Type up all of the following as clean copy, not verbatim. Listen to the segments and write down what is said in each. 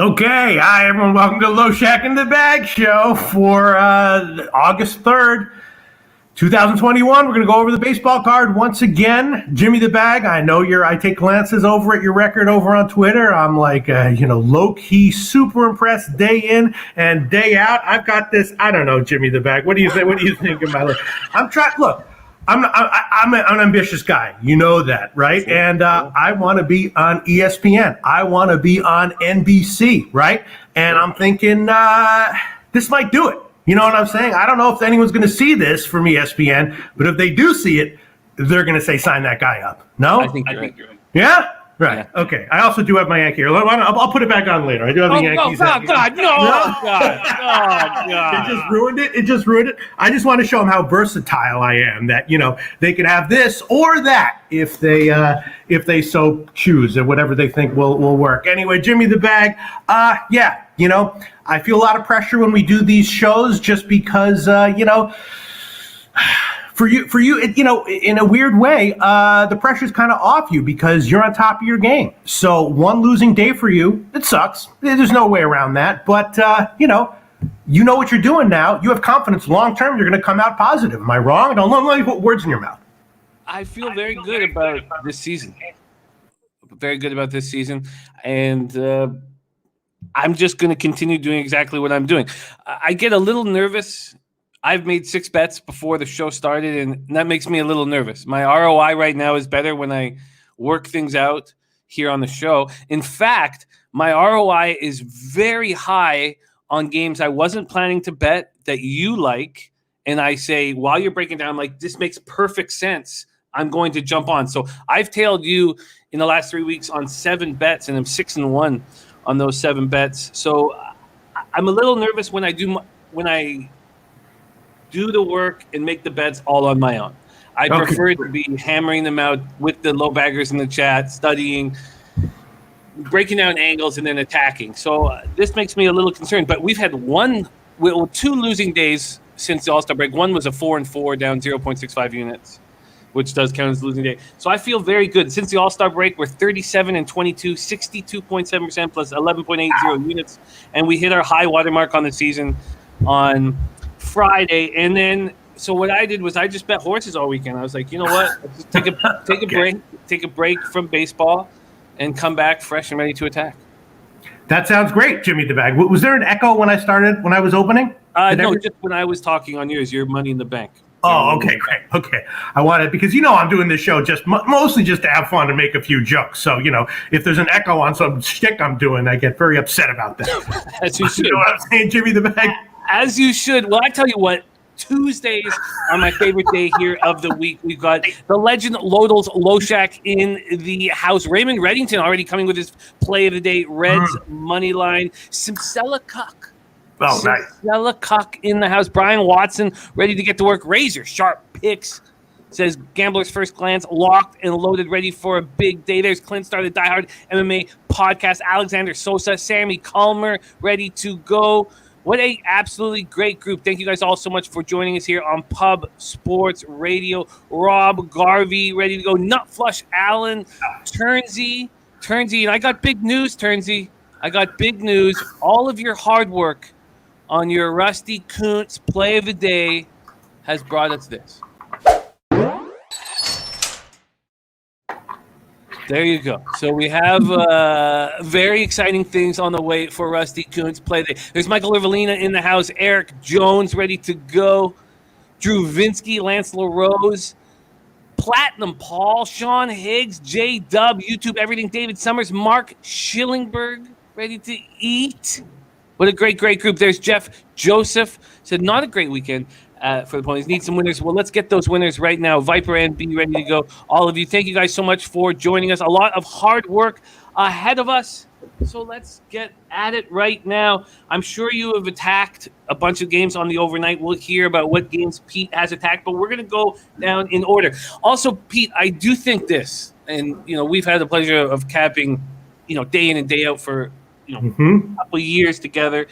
Okay, hi everyone. Welcome to Loshak in the Bag show for August 3rd, 2021. We're going to go over the baseball card once again. Jimmy the Bag, I take glances over at your record over on Twitter. I'm like, low-key super impressed day in and day out. I've got this, I don't know, Jimmy the Bag. What do you think? What do you think of my look? I'm an ambitious guy. You know that, right? Sure. And I want to be on ESPN. I want to be on NBC, right? And I'm thinking this might do it. You know what I'm saying? I don't know if anyone's going to see this from ESPN, but if they do see it, they're going to say, sign that guy up. No? I think you're right. Yeah? Right. Yeah. Okay. I also do have my Yankee here. I'll put it back on later. I do have the Yankees. God. It just ruined it. I just want to show them how versatile I am. That they can have this or that if they so choose, or whatever they think will work. Anyway, Jimmy the Bag. I feel a lot of pressure when we do these shows, just because For you, in a weird way, the pressure's kind of off you because you're on top of your game. So one losing day for you, it sucks. There's no way around that. But, you know what you're doing now. You have confidence long term. You're going to come out positive. Am I wrong? Don't let me put words in your mouth. I feel very good about this season. Very good about this season. And I'm just going to continue doing exactly what I'm doing. I get a little nervous. I've made 6 bets before the show started, and that makes me a little nervous. My ROI right now is better when I work things out here on the show. In fact, my ROI is very high on games I wasn't planning to bet that you like, and I say, while you're breaking down, I'm like, this makes perfect sense. I'm going to jump on. So I've tailed you in the last 3 weeks on 7 bets, and I'm 6-1 on those 7 bets. So I'm a little nervous when I do the work and make the bets all on my own. I prefer to be hammering them out with the low baggers in the chat, studying, breaking down angles, and then attacking. So this makes me a little concerned. But we've had 2 losing days since the All-Star break. One was a 4-4 down 0.65 units, which does count as a losing day. So I feel very good. Since the All-Star break, we're 37-22, 62.7% plus 11.80 units. And we hit our high watermark on the season on Friday. And then so what I did was I just bet horses all weekend. I was like, you know what? Let's just take a break from baseball and come back fresh and ready to attack. That sounds great, Jimmy the Bag. Was there an echo when I was opening? No, just when I was talking on yours, your Money in the Bank. Oh, okay, great. Okay. I wanted, because I'm doing this show just mostly just to have fun and make a few jokes. So, if there's an echo on some shtick I'm doing, I get very upset about that. As you should. You know what I'm saying, Jimmy the Bag? As you should. Well, I tell you what, Tuesdays are my favorite day here of the week. We've got the legend Orioles Loshak in the house. Raymond Reddington already coming with his play of the day. Reds money line. Simsela Cuck. Oh, nice. Simsela Cuck in the house. Brian Watson ready to get to work. Razor sharp picks. Says Gambler's First Glance, locked and loaded, ready for a big day. There's Clint Star, the Die Hard MMA podcast. Alexander Sosa, Sammy Calmer, ready to go. What a absolutely great group. Thank you guys all so much for joining us here on Pub Sports Radio. Rob Garvey, ready to go. Nutflush Allen, Turnsy. And I got big news, Turnsy. I got big news. All of your hard work on your Rusty Kuntz play of the day has brought us this. There you go. So we have very exciting things on the way for Rusty Kuntz play day. There's Michael Irvelina in the house. Eric Jones ready to go. Drew Vinsky, Lance LaRose, Platinum Paul, Sean Higgs, J-Dub, YouTube Everything, David Summers, Mark Schillingberg ready to eat. What a great group. There's Jeff Joseph. Said not a great weekend for the Ponies. Need some winners. Well, let's get those winners right now. Viper and B ready to go. All of you, thank you guys so much for joining us. A lot of hard work ahead of us. So let's get at it right now. I'm sure you have attacked a bunch of games on the overnight. We'll hear about what games Pete has attacked, but we're going to go down in order. Also, Pete, I do think this, and we've had the pleasure of capping, day in and day out for a couple of years together,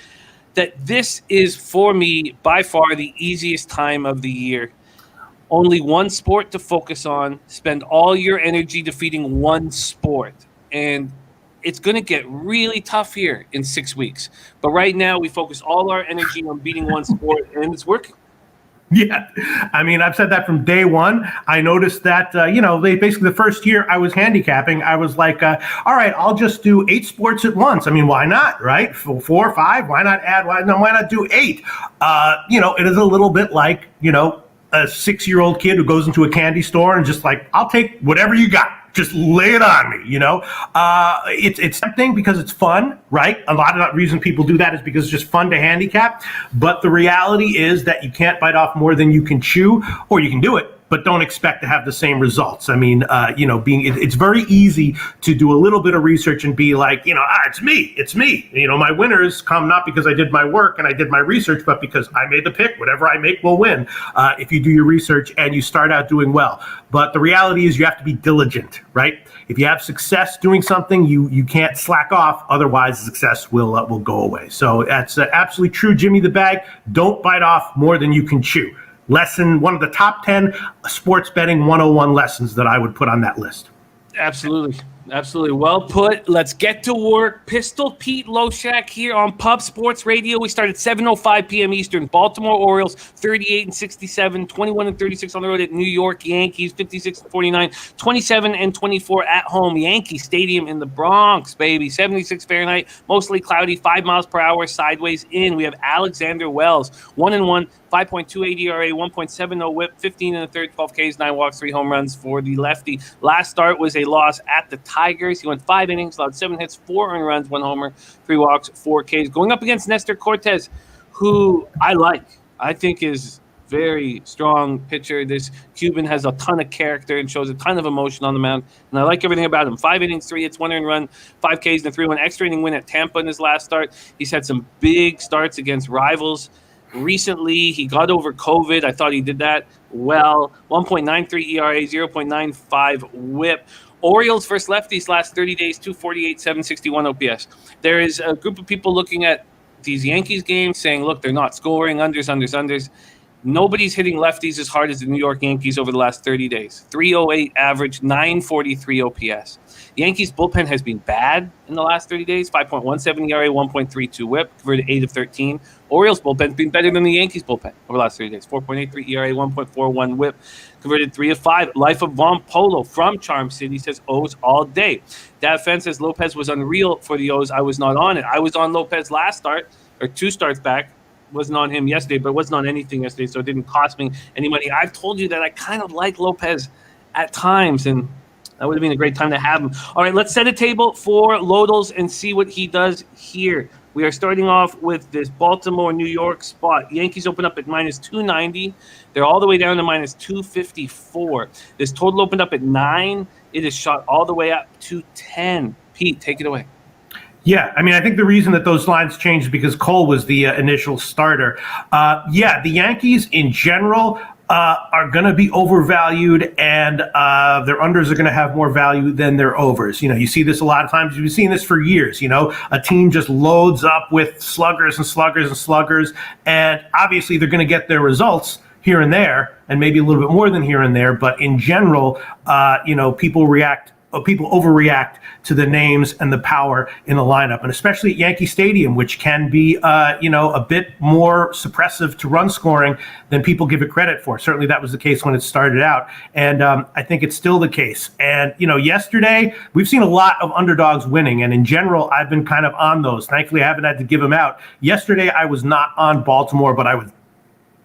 that this is, for me, by far the easiest time of the year. Only one sport to focus on. Spend all your energy defeating one sport. And it's going to get really tough here in 6 weeks. But right now, we focus all our energy on beating one sport, and it's working. Yeah, I mean, I've said that from day one. I noticed that, they basically the first year I was handicapping, I was like, all right, I'll just do 8 sports at once. I mean, why not, right? 4 or 5, why not add, why not do 8? It is a little bit like, a 6-year-old kid who goes into a candy store and just like, I'll take whatever you got. Just lay it on me, It's tempting because it's fun, right? A lot of the reason people do that is because it's just fun to handicap. But the reality is that you can't bite off more than you can chew, or you can do it, but don't expect to have the same results. I mean, it's very easy to do a little bit of research and be like, it's me. My winners come not because I did my work and I did my research, but because I made the pick. Whatever I make will win. If you do your research and you start out doing well. But the reality is you have to be diligent, right? If you have success doing something, you can't slack off. Otherwise, success will go away. So that's absolutely true, Jimmy the Bag. Don't bite off more than you can chew. One of the top 10 sports betting 101 lessons that I would put on that list. Absolutely. Well put. Let's get to work. Pistol Pete Loshak here on Pub Sports Radio. We start at 7:05 p.m. Eastern. Baltimore Orioles 38-67, 21-36 on the road at New York Yankees 56-49, 27-24 at home. Yankee Stadium in the Bronx, baby. 76 Fahrenheit, mostly cloudy, 5 miles per hour, sideways in. We have Alexander Wells, 1-1. 5.28 ERA, 1.70 whip, 15 in the third, 12 Ks, 9 walks, 3 home runs for the lefty. Last start was a loss at the Tigers. He went 5 innings, allowed 7 hits, 4 earned runs, 1 homer, 3 walks, 4 Ks. Going up against Nestor Cortes, who I like. I think is very strong pitcher. This Cuban has a ton of character and shows a ton of emotion on the mound, and I like everything about him. 5 innings, 3 hits, 1 earned run, 5 Ks, and a 3-1 extra inning win at Tampa in his last start. He's had some big starts against rivals. Recently, he got over COVID. I thought he did that well. 1.93 ERA, 0.95 whip. Orioles versus lefties last 30 days, 248, 761 OPS. There is a group of people looking at these Yankees games saying, look, they're not scoring, unders. Nobody's hitting lefties as hard as the New York Yankees over the last 30 days. 308 average, 943 OPS. Yankees bullpen has been bad in the last 30 days. 5.17 ERA, 1.32 whip, converted 8 of 13. Orioles bullpen has been better than the Yankees bullpen over the last 30 days. 4.83 ERA, 1.41 whip, converted 3 of 5. Life of Von Polo from Charm City says O's all day. Dad Fan says Lopez was unreal for the O's. I was not on it. I was on Lopez last start, or 2 starts back. Wasn't on him yesterday, but wasn't on anything yesterday, so it didn't cost me any money. I've told you that I kind of like Lopez at times, and that would have been a great time to have him. All right, let's set a table for Lodels and see what he does here. We are starting off with this Baltimore-New York spot. Yankees open up at minus 290. They're all the way down to minus 254. This total opened up at 9. It is shot all the way up to 10. Pete, take it away. Yeah, I mean, I think the reason that those lines changed is because Cole was the initial starter. The Yankees in general are going to be overvalued, and their unders are going to have more value than their overs. You see this a lot of times. You've been seeing this for years. A team just loads up with sluggers, and obviously they're going to get their results here and there, and maybe a little bit more than here and there. But in general, people overreact to the names and the power in the lineup, and especially at Yankee Stadium, which can be, a bit more suppressive to run scoring than people give it credit for. Certainly that was the case when it started out, and I think it's still the case. And, yesterday we've seen a lot of underdogs winning, and in general, I've been kind of on those. Thankfully, I haven't had to give them out. Yesterday, I was not on Baltimore, but I was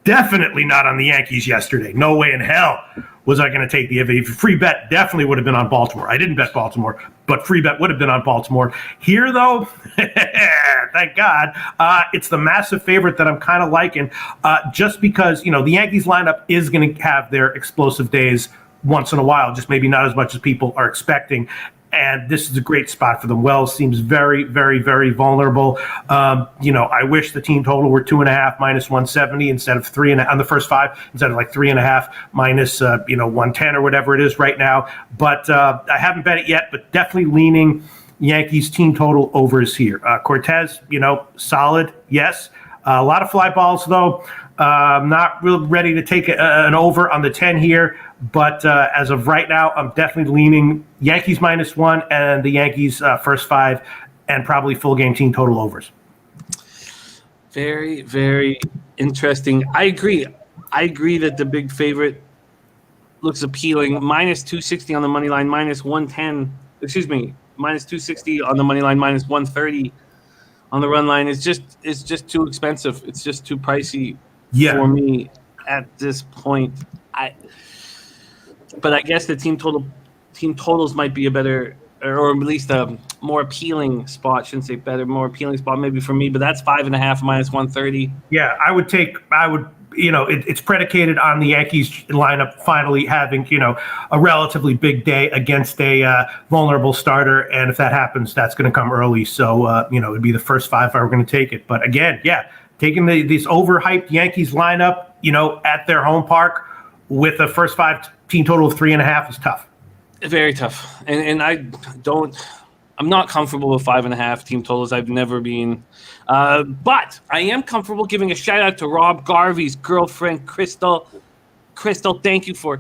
definitely not on the Yankees yesterday. No way in hell was I going to take the free bet. Definitely would have been on Baltimore. I didn't bet Baltimore, but free bet would have been on Baltimore. Here, though, thank God, it's the massive favorite that I'm kind of liking, just because, the Yankees lineup is going to have their explosive days once in a while, just maybe not as much as people are expecting. And this is a great spot for them. Wells seems very, very, very vulnerable. I wish the team total were 2.5 minus 170 instead of 3 on the first 5, instead of like 3.5 minus 110 or whatever it is right now. But I haven't bet it yet, but definitely leaning Yankees team total overs here. Cortez, solid, yes. A lot of fly balls, though. Not real ready to take an over on the 10 here, but as of right now, I'm definitely leaning Yankees -1 and the Yankees first 5 and probably full game team total overs. Very, very interesting. I agree. I agree that the big favorite looks appealing. -260 on the money line, -110. Excuse me, -260 on the money line, -130 on the run line. It's just too expensive. It's just too pricey for me at this point. But I guess the team totals might be a better, or at least a more appealing spot. Shouldn't say better, more appealing spot maybe for me. But that's 5.5 -130. Yeah, I would. It's predicated on the Yankees lineup finally having, a relatively big day against a vulnerable starter. And if that happens, that's going to come early. So, it'd be the first 5 if I were going to take it. But again, taking this overhyped Yankees lineup, at their home park with a first 5 team total of 3.5 is tough. Very tough. And I'm not comfortable with 5.5 team totals. I've never been. But I am comfortable giving a shout out to Rob Garvey's girlfriend, Crystal. Crystal, thank you for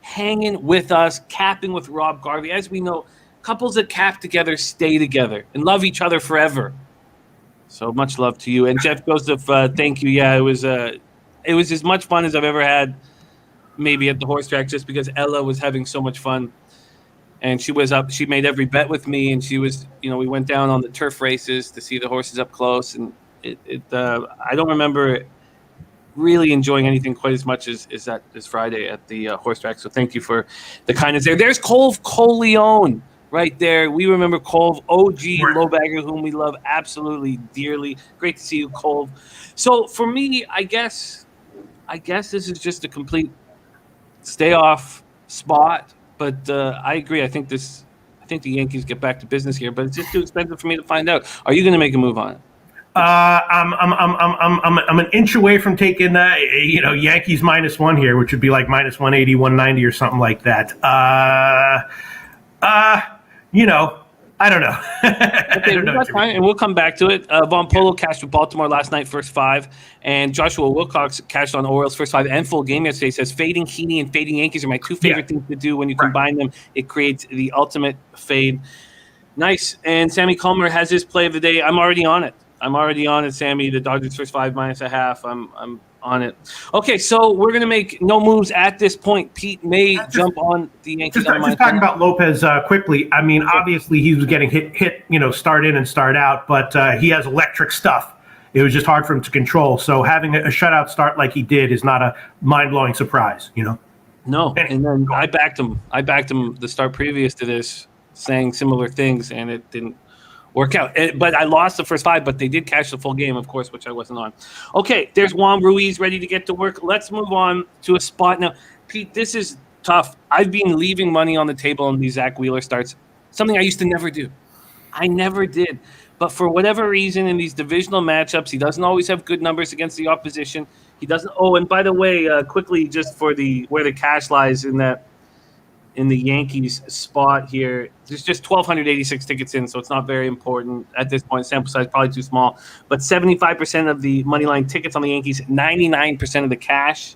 hanging with us, capping with Rob Garvey. As we know, couples that cap together stay together and love each other forever. So much love to you. And Jeff Joseph, thank you. Yeah, it was as much fun as I've ever had, maybe at the horse track, just because Ella was having so much fun. And she was up. She made every bet with me, and she was, we went down on the turf races to see the horses up close. And I don't remember really enjoying anything quite as much as that this Friday at the horse track. So thank you for the kindness there. There's Colv Coleone right there. We remember Colv, OG low bagger, whom we love absolutely dearly. Great to see you, Colv. So for me, I guess this is just a complete stay off spot. But I agree. I think the Yankees get back to business here, but it's just too expensive for me to find out. Are you going to make a move on it? I'm an inch away from taking Yankees -1 here, which would be like -180, 190 or something like that. I don't know. Okay, that's fine, and we'll come back to it. Von Polo cashed with Baltimore last night, first 5, and Joshua Wilcox cashed on Orioles first 5 and full game yesterday. Says fading Heaney and fading Yankees are my 2 favorite things to do. When you combine them, it creates the ultimate fade. Nice. And Sammy Culmer has his play of the day. I'm already on it, Sammy. The Dodgers first 5 -0.5. I'm on it. Okay, so we're going to make no moves at this point. Pete may jump on the Yankees. Just talking about Lopez quickly. I mean, obviously he was getting hit, start in and start out, but he has electric stuff. It was just hard for him to control. So having a shutout start like he did is not a mind-blowing surprise, No, and then I backed him the start previous to this, saying similar things, and it didn't work out. But I lost the first 5, but they did cash the full game, of course, which I wasn't on. Okay, there's Juan Ruiz ready to get to work. Let's move on to a spot now. Pete, this is tough. I've been leaving money on the table on these Zach Wheeler starts, something I used to never do. I never did. But for whatever reason, in these divisional matchups, he doesn't always have good numbers against the opposition. He doesn't. Oh, and by the way, quickly, just for where the cash lies in the Yankees spot here, there's just 1,286 tickets in, so it's not very important at this point. Sample size probably too small, but 75% of the money line tickets on the Yankees, 99% of the cash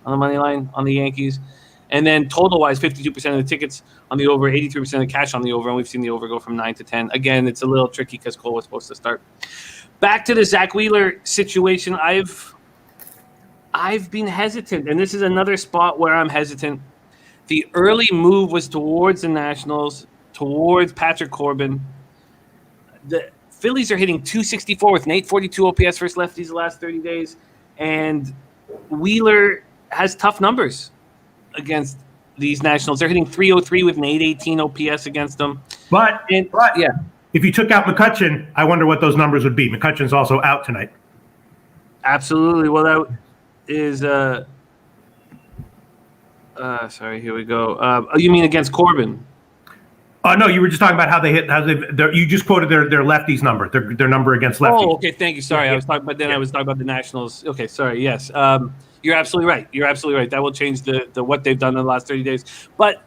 on the money line on the Yankees, and then total wise, 52% of the tickets on the over, 83% of the cash on the over, and we've seen the over go from 9 to 10. Again, it's a little tricky because Cole was supposed to start. Back to the Zach Wheeler situation, I've been hesitant, and this is another spot where I'm hesitant. The early move was towards the Nationals, towards Patrick Corbin. The Phillies are hitting 264 with an 842 OPS versus lefties the last 30 days. And Wheeler has tough numbers against these Nationals. They're hitting 303 with an 818 OPS against them. But if you took out McCutchen, I wonder what those numbers would be. McCutchen's also out tonight. Absolutely. Well, that is sorry, here we go. You mean against Corbin? No, you were just talking about how they hit. You just quoted their lefties number, their number against lefties. Oh, okay, thank you. Sorry, I was talking about. I was talking about the Nationals. Okay, sorry. Yes, you're absolutely right. That will change the what they've done in the last 30 days. But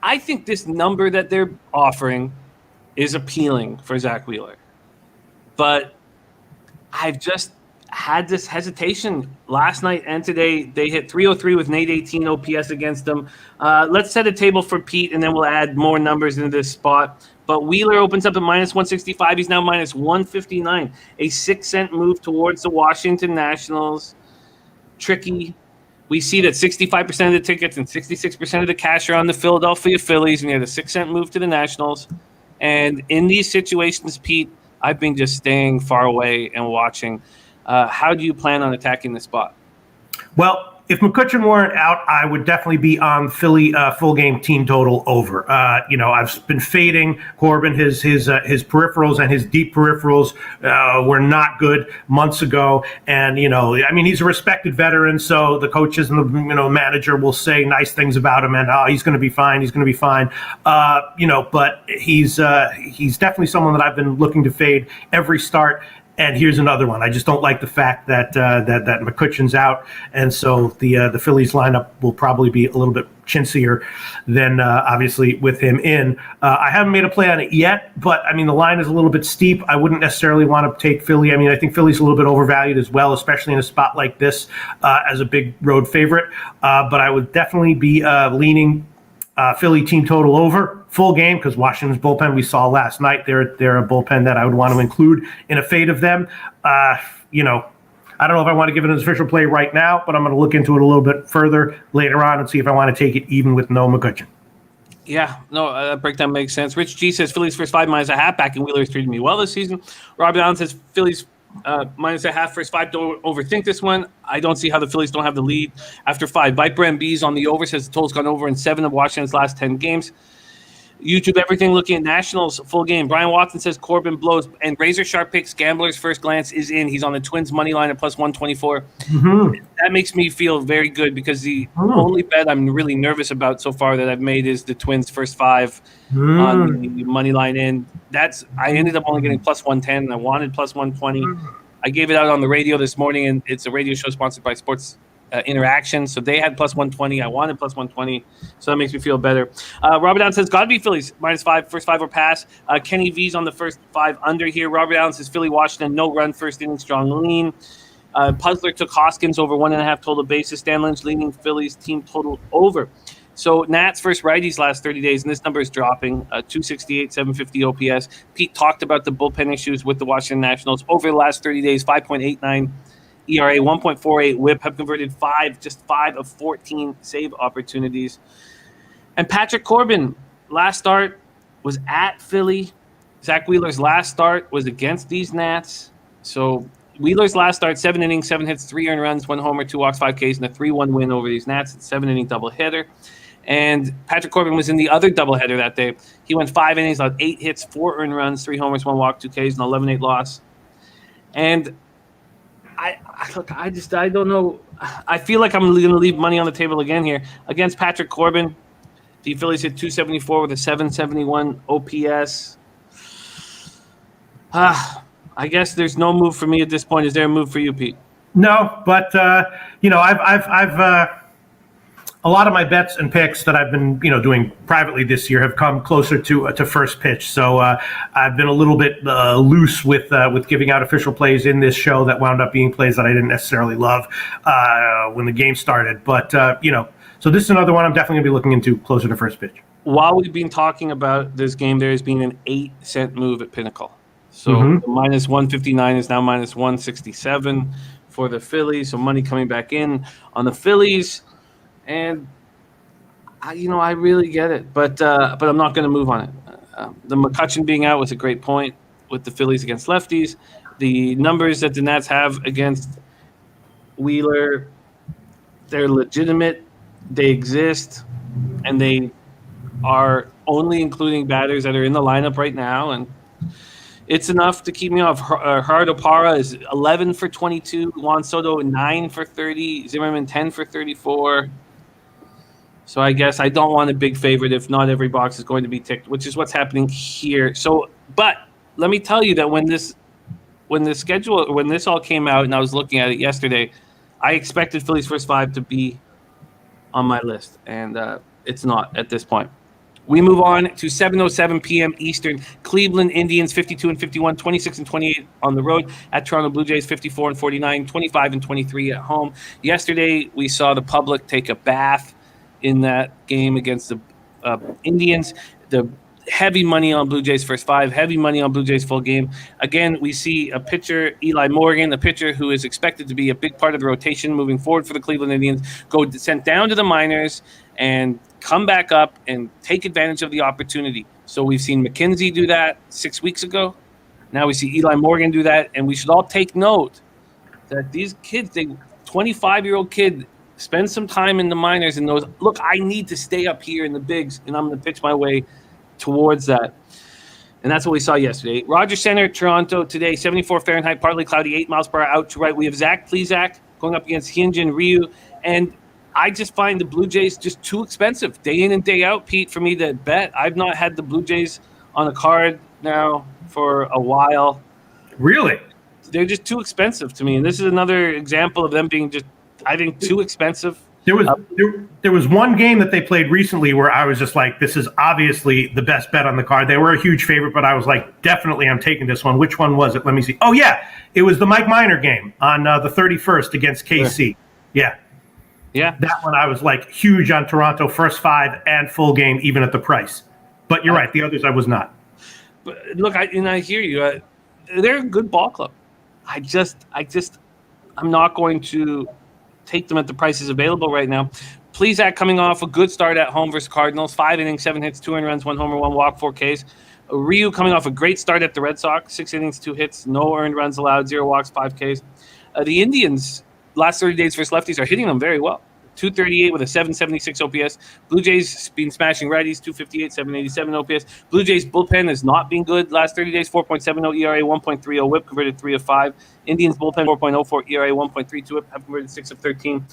I think this number that they're offering is appealing for Zach Wheeler, but I've just had this hesitation last night and today. They hit 303 with an 818 OPS against them. Let's set a table for Pete, and then we'll add more numbers into this spot. But Wheeler opens up at minus 165. He's now minus 159. A 6-cent move towards the Washington Nationals. Tricky. We see that 65% of the tickets and 66% of the cash are on the Philadelphia Phillies, and they had a 6-cent move to the Nationals. And in these situations, Pete, I've been just staying far away and watching. How do you plan on attacking the spot? Well, if McCutchen weren't out, I would definitely be on Philly full game team total over. I've been fading Corbin. His peripherals and his deep peripherals were not good months ago. And, he's a respected veteran, so the coaches and the manager will say nice things about him, and he's going to be fine. He's going to be fine. But he's definitely someone that I've been looking to fade every start. And here's another one. I just don't like the fact that that McCutchen's out, and so the Phillies lineup will probably be a little bit chintzier than obviously with him in. I haven't made a play on it yet, but the line is a little bit steep. I wouldn't necessarily want to take Philly. I think Philly's a little bit overvalued as well, especially in a spot like this as a big road favorite. But I would definitely be leaning Philly team total over full game, because Washington's bullpen we saw last night, they're a bullpen that I would want to include in a fade of them. I don't know if I want to give it an official play right now, but I'm going to look into it a little bit further later on and see if I want to take it even with no McCutchen. Yeah, no, that breakdown makes sense. Rich G says Phillies first 5 minus a half. Back and Wheeler's treated me well this season. Robbie Allen says Phillies minus a half first 5. Don't overthink this one. I don't see how the Phillies don't have the lead after 5. Viper MB's on the over, says the total's gone over in 7 of Washington's last 10 games. YouTube Everything looking at Nationals full game. Brian Watson says Corbin blows, and Razor Sharp picks Gambler's first glance is in. He's on the Twins money line at plus 124. Mm-hmm. That makes me feel very good, because the only bet I'm really nervous about so far that I've made is the Twins first 5 on the money line in. I ended up only getting plus 110, and I wanted plus 120. I gave it out on the radio this morning, and it's a radio show sponsored by Sports Interaction, so they had plus 120. I wanted plus 120, so that makes me feel better. Robert Allen says gotta be Phillies minus 5 first 5 or pass. Kenny V's on the first 5 under here. Robert Allen says Philly Washington no run first inning strong lean. Puzzler took Hoskins over 1.5 total bases. Stan Lynch leaning Phillies team total over. So Nats versus righties last 30 days, and this number is dropping. 268, 750 OPS. Pete talked about the bullpen issues with the Washington Nationals over the last 30 days. 5.89 ERA, 1.48 WHIP, have converted 5 of 14 save opportunities. And Patrick Corbin, last start was at Philly. Zach Wheeler's last start was against these Nats. So Wheeler's last start, 7 innings, 7 hits, 3 earned runs, 1 homer, 2 walks, 5 Ks, and a 3-1 win over these Nats. 7-inning doubleheader. And Patrick Corbin was in the other doubleheader that day. He went 5 innings, allowed 8 hits, 4 earned runs, 3 homers, 1 walk, 2 Ks, and 11-8 loss. And I don't know. I feel like I'm going to leave money on the table again here. Against Patrick Corbin, the Phillies hit 274 with a 771 OPS. I guess there's no move for me at this point. Is there a move for you, Pete? No, but I've a lot of my bets and picks that I've been doing privately this year have come closer to first pitch. So I've been a little bit loose with giving out official plays in this show that wound up being plays that I didn't necessarily love when the game started. But so this is another one I'm definitely gonna be looking into closer to first pitch. While we've been talking about this game, there has been an 8-cent move at Pinnacle. So minus 159 is now minus 167 for the Phillies. So money coming back in on the Phillies. And I really get it, but I'm not going to move on it. The McCutchen being out was a great point with the Phillies against lefties. The numbers that the Nats have against Wheeler, they're legitimate. They exist, and they are only including batters that are in the lineup right now, and it's enough to keep me off. Hard Opara is 11 for 22. Juan Soto 9 for 30. Zimmerman 10 for 34. So I guess I don't want a big favorite if not every box is going to be ticked, which is what's happening here. So, but let me tell you that when this all came out and I was looking at it yesterday, I expected Phillies first 5 to be on my list, and it's not at this point. We move on to 7:07 p.m. Eastern. Cleveland Indians 52-51, 26-28 on the road. At Toronto Blue Jays 54-49, 25-23 at home. Yesterday, we saw the public take a bath in that game against the Indians. The heavy money on Blue Jays first five, heavy money on Blue Jays full game. Again, we see a pitcher, Eli Morgan, a pitcher who is expected to be a big part of the rotation moving forward for the Cleveland Indians, go sent down to the minors and come back up and take advantage of the opportunity. So we've seen McKenzie do that 6 weeks ago. Now we see Eli Morgan do that, and we should all take note that these kids, 25-year-old kid, spend some time in the minors and knows, look, I need to stay up here in the bigs, and I'm going to pitch my way towards that. And that's what we saw yesterday. Rogers Center, Toronto today, 74 Fahrenheit, partly cloudy, 8 miles per hour out to right. We have Zach Plesac going up against Hyunjin Ryu. And I just find the Blue Jays just too expensive. Day in and day out, Pete, for me to bet. I've not had the Blue Jays on a card now for a while. Really? They're just too expensive to me. And this is another example of them being just, I think, too expensive. There was one game that they played recently where I was just like, this is obviously the best bet on the card. They were a huge favorite, but I was like, definitely I'm taking this one. Which one was it? Let me see. Oh, yeah. It was the Mike Minor game on the 31st against KC. Yeah. Yeah. That one I was like huge on Toronto, first five and full game, even at the price. But you're right. The others I was not. But look, I hear you. They're a good ball club. I'm not going to take them at the prices available right now. Plesac coming off a good start at home versus Cardinals. 5 innings, 7 hits, 2 earned runs, 1 homer, 1 walk, 4 Ks. Ryu coming off a great start at the Red Sox. 6 innings, 2 hits, no earned runs allowed, 0 walks, 5 Ks. The Indians, last 30 days versus lefties, are hitting them very well. 238 with a 776 OPS. Blue Jays been smashing righties, 258, 787 OPS. Blue Jays bullpen has not been good last 30 days, 4.70 ERA, 1.30 whip, converted 3 of 5. Indians bullpen, 4.04 ERA, 1.32 whip, have converted 6 of 13.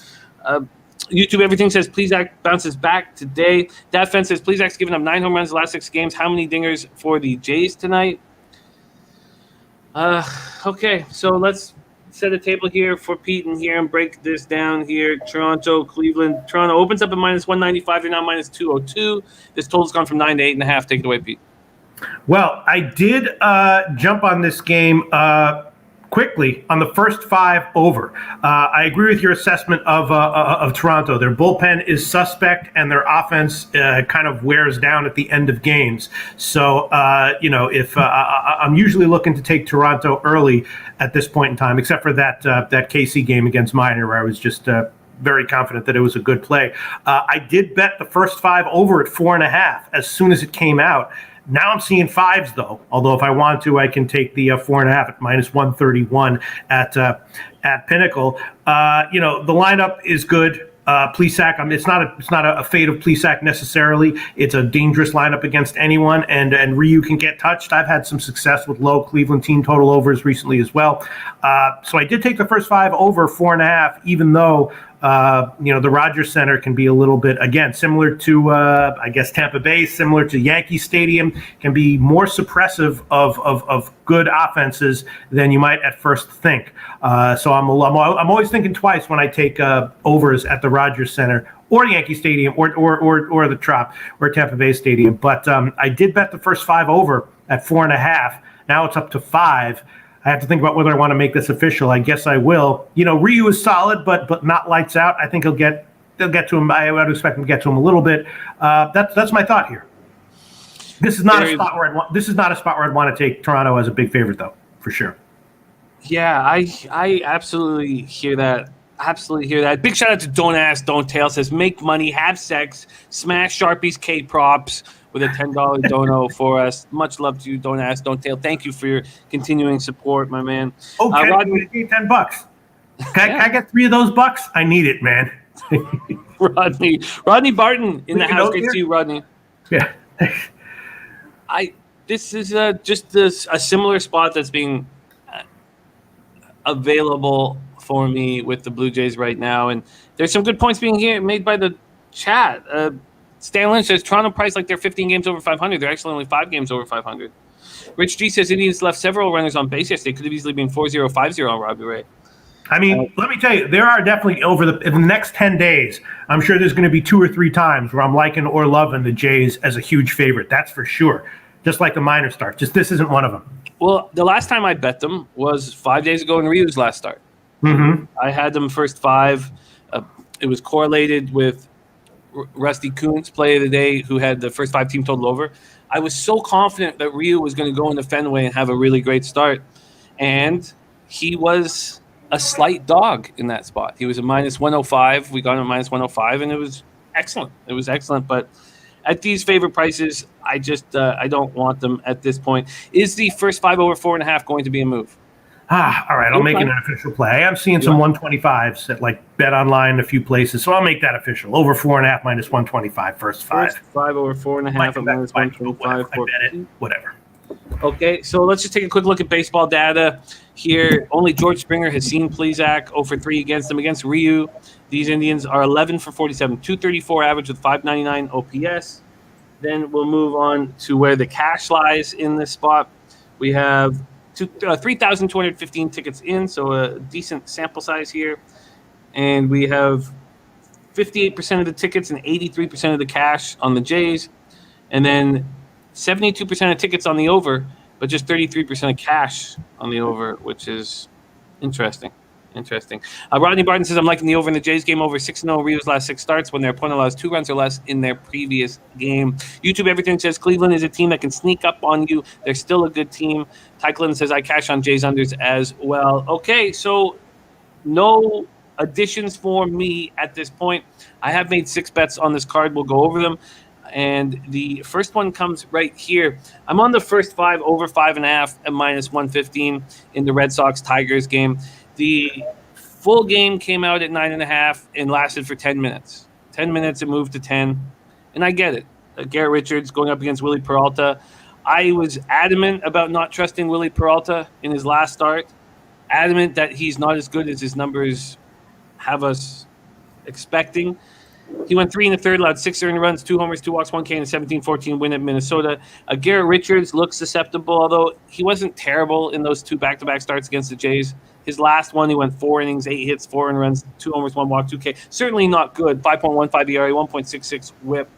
YouTube Everything says Plesac bounces back today. Dat Fence says Plesac's given up 9 home runs the last 6 games. How many dingers for the Jays tonight? Okay, so let's set a table here for Pete and here and break this down here. Toronto, Cleveland. Toronto opens up at minus 195. They're now minus 202. This total's gone from 9 to 8.5. Take it away, Pete. Well, I did jump on this game quickly on the first 5 over. I agree with your assessment of Toronto. Their bullpen is suspect, and their offense kind of wears down at the end of games. So, if I'm usually looking to take Toronto early at this point in time, except for that KC game against Minor, where I was just very confident that it was a good play. I did bet the first 5 over at 4.5 as soon as it came out. Now I'm seeing 5s, though. Although if I want to, I can take the 4.5 at minus 131 at Pinnacle. The lineup is good. Plesac, it's not a fate of Plesac necessarily. It's a dangerous lineup against anyone, and Ryu can get touched. I've had some success with low Cleveland team total overs recently as well. So I did take the first 5 over 4.5, even though the Rogers Center can be a little bit, again, similar to, Tampa Bay, similar to Yankee Stadium, can be more suppressive of good offenses than you might at first think. So I'm always thinking twice when I take overs at the Rogers Center or Yankee Stadium or the Trop or Tampa Bay Stadium. But I did bet the first 5 over at 4.5. Now it's up to 5. I have to think about whether I want to make this official. I guess I will. Ryu is solid, but not lights out. I think they'll get to him. I would expect them to get to him a little bit. That's my thought here. This is not a spot where I'd want to take Toronto as a big favorite, though, for sure. Yeah, I absolutely hear that. Absolutely hear that. Big shout out to Don't Ask, Don't Tell. Says make money, have sex, smash Sharpies K props with a $10 dono for us. Much love to you, Don't Ask, Don't Tell. Thank you for your continuing support, my man. Okay, Rodney, $10. Can I get 3 of those bucks? I need it, man. Rodney Barton in the house. Great to see you, Rodney. Yeah. This is just a similar spot that's being available for me with the Blue Jays right now, and there's some good points being made by the chat. Stan Lynch says Toronto priced like they're 15 games over 500. They're actually only 5 games over 500. Rich G says Indians left several runners on base yesterday. Could have easily been 4-0, 5-0 on Robbie Ray. I mean, let me tell you, there are definitely in the next 10 days, I'm sure there's going to be 2 or 3 times where I'm liking or loving the Jays as a huge favorite. That's for sure. Just like the minor start. Just this isn't one of them. Well, the last time I bet them was 5 days ago in Ryu's last start. Mm-hmm. I had them first 5. It was correlated with Rusty Kuntz, play of the day, who had the first 5 team total over. I was so confident that Ryu was going to go into Fenway and have a really great start. And he was a slight dog in that spot. He was a minus 105. We got him a minus 105, and it was excellent. It was excellent. But at these favorite prices, I just I don't want them at this point. Is the first 5 over 4.5 going to be a move? All right. I'll make it an official play. I'm seeing some 125s at like Bet Online in a few places, so I'll make that official. Over 4.5 minus 125 first 5. First 5 over 4.5 at minus 125. I bet it. Whatever. Okay, so let's just take a quick look at baseball data here. Only George Springer has seen Plesac 0 for 3 against them. Against Ryu, these Indians are 11 for 47, 234 average with 599 OPS. Then we'll move on to where the cash lies in this spot. We have 3,215 tickets in, so a decent sample size here. And we have 58% of the tickets and 83% of the cash on the Jays. And then 72% of tickets on the over, but just 33% of cash on the over, which is interesting. Rodney Barton says, I'm liking the over in the Jays game over 6-0 Rio's last 6 starts when their opponent allows 2 runs or less in their previous game. YouTube Everything says Cleveland is a team that can sneak up on you. They're still a good team. Ty Clinton says, I cash on Jays unders as well. Okay, so no additions for me at this point. I have made 6 bets on this card. We'll go over them. And the first one comes right here. I'm on the first 5 over 5.5 at minus 115 in the Red Sox Tigers game. The full game came out at 9.5 and lasted for 10 minutes. 10 minutes, it moved to 10. And I get it. Garrett Richards going up against Willie Peralta. I was adamant about not trusting Willie Peralta in his last start. Adamant that he's not as good as his numbers have us expecting. He went 3 1/3, allowed 6 earned runs, 2 homers, 2 walks, 1 K, and a 17-14 win at Minnesota. Garrett Richards looks susceptible, although he wasn't terrible in those 2 back-to-back starts against the Jays. His last one, he went 4 innings, 8 hits, 4 earned runs, 2 homers, 1 walk, 2 K. Certainly not good. 5.15 ERA, 1.66 WHIP.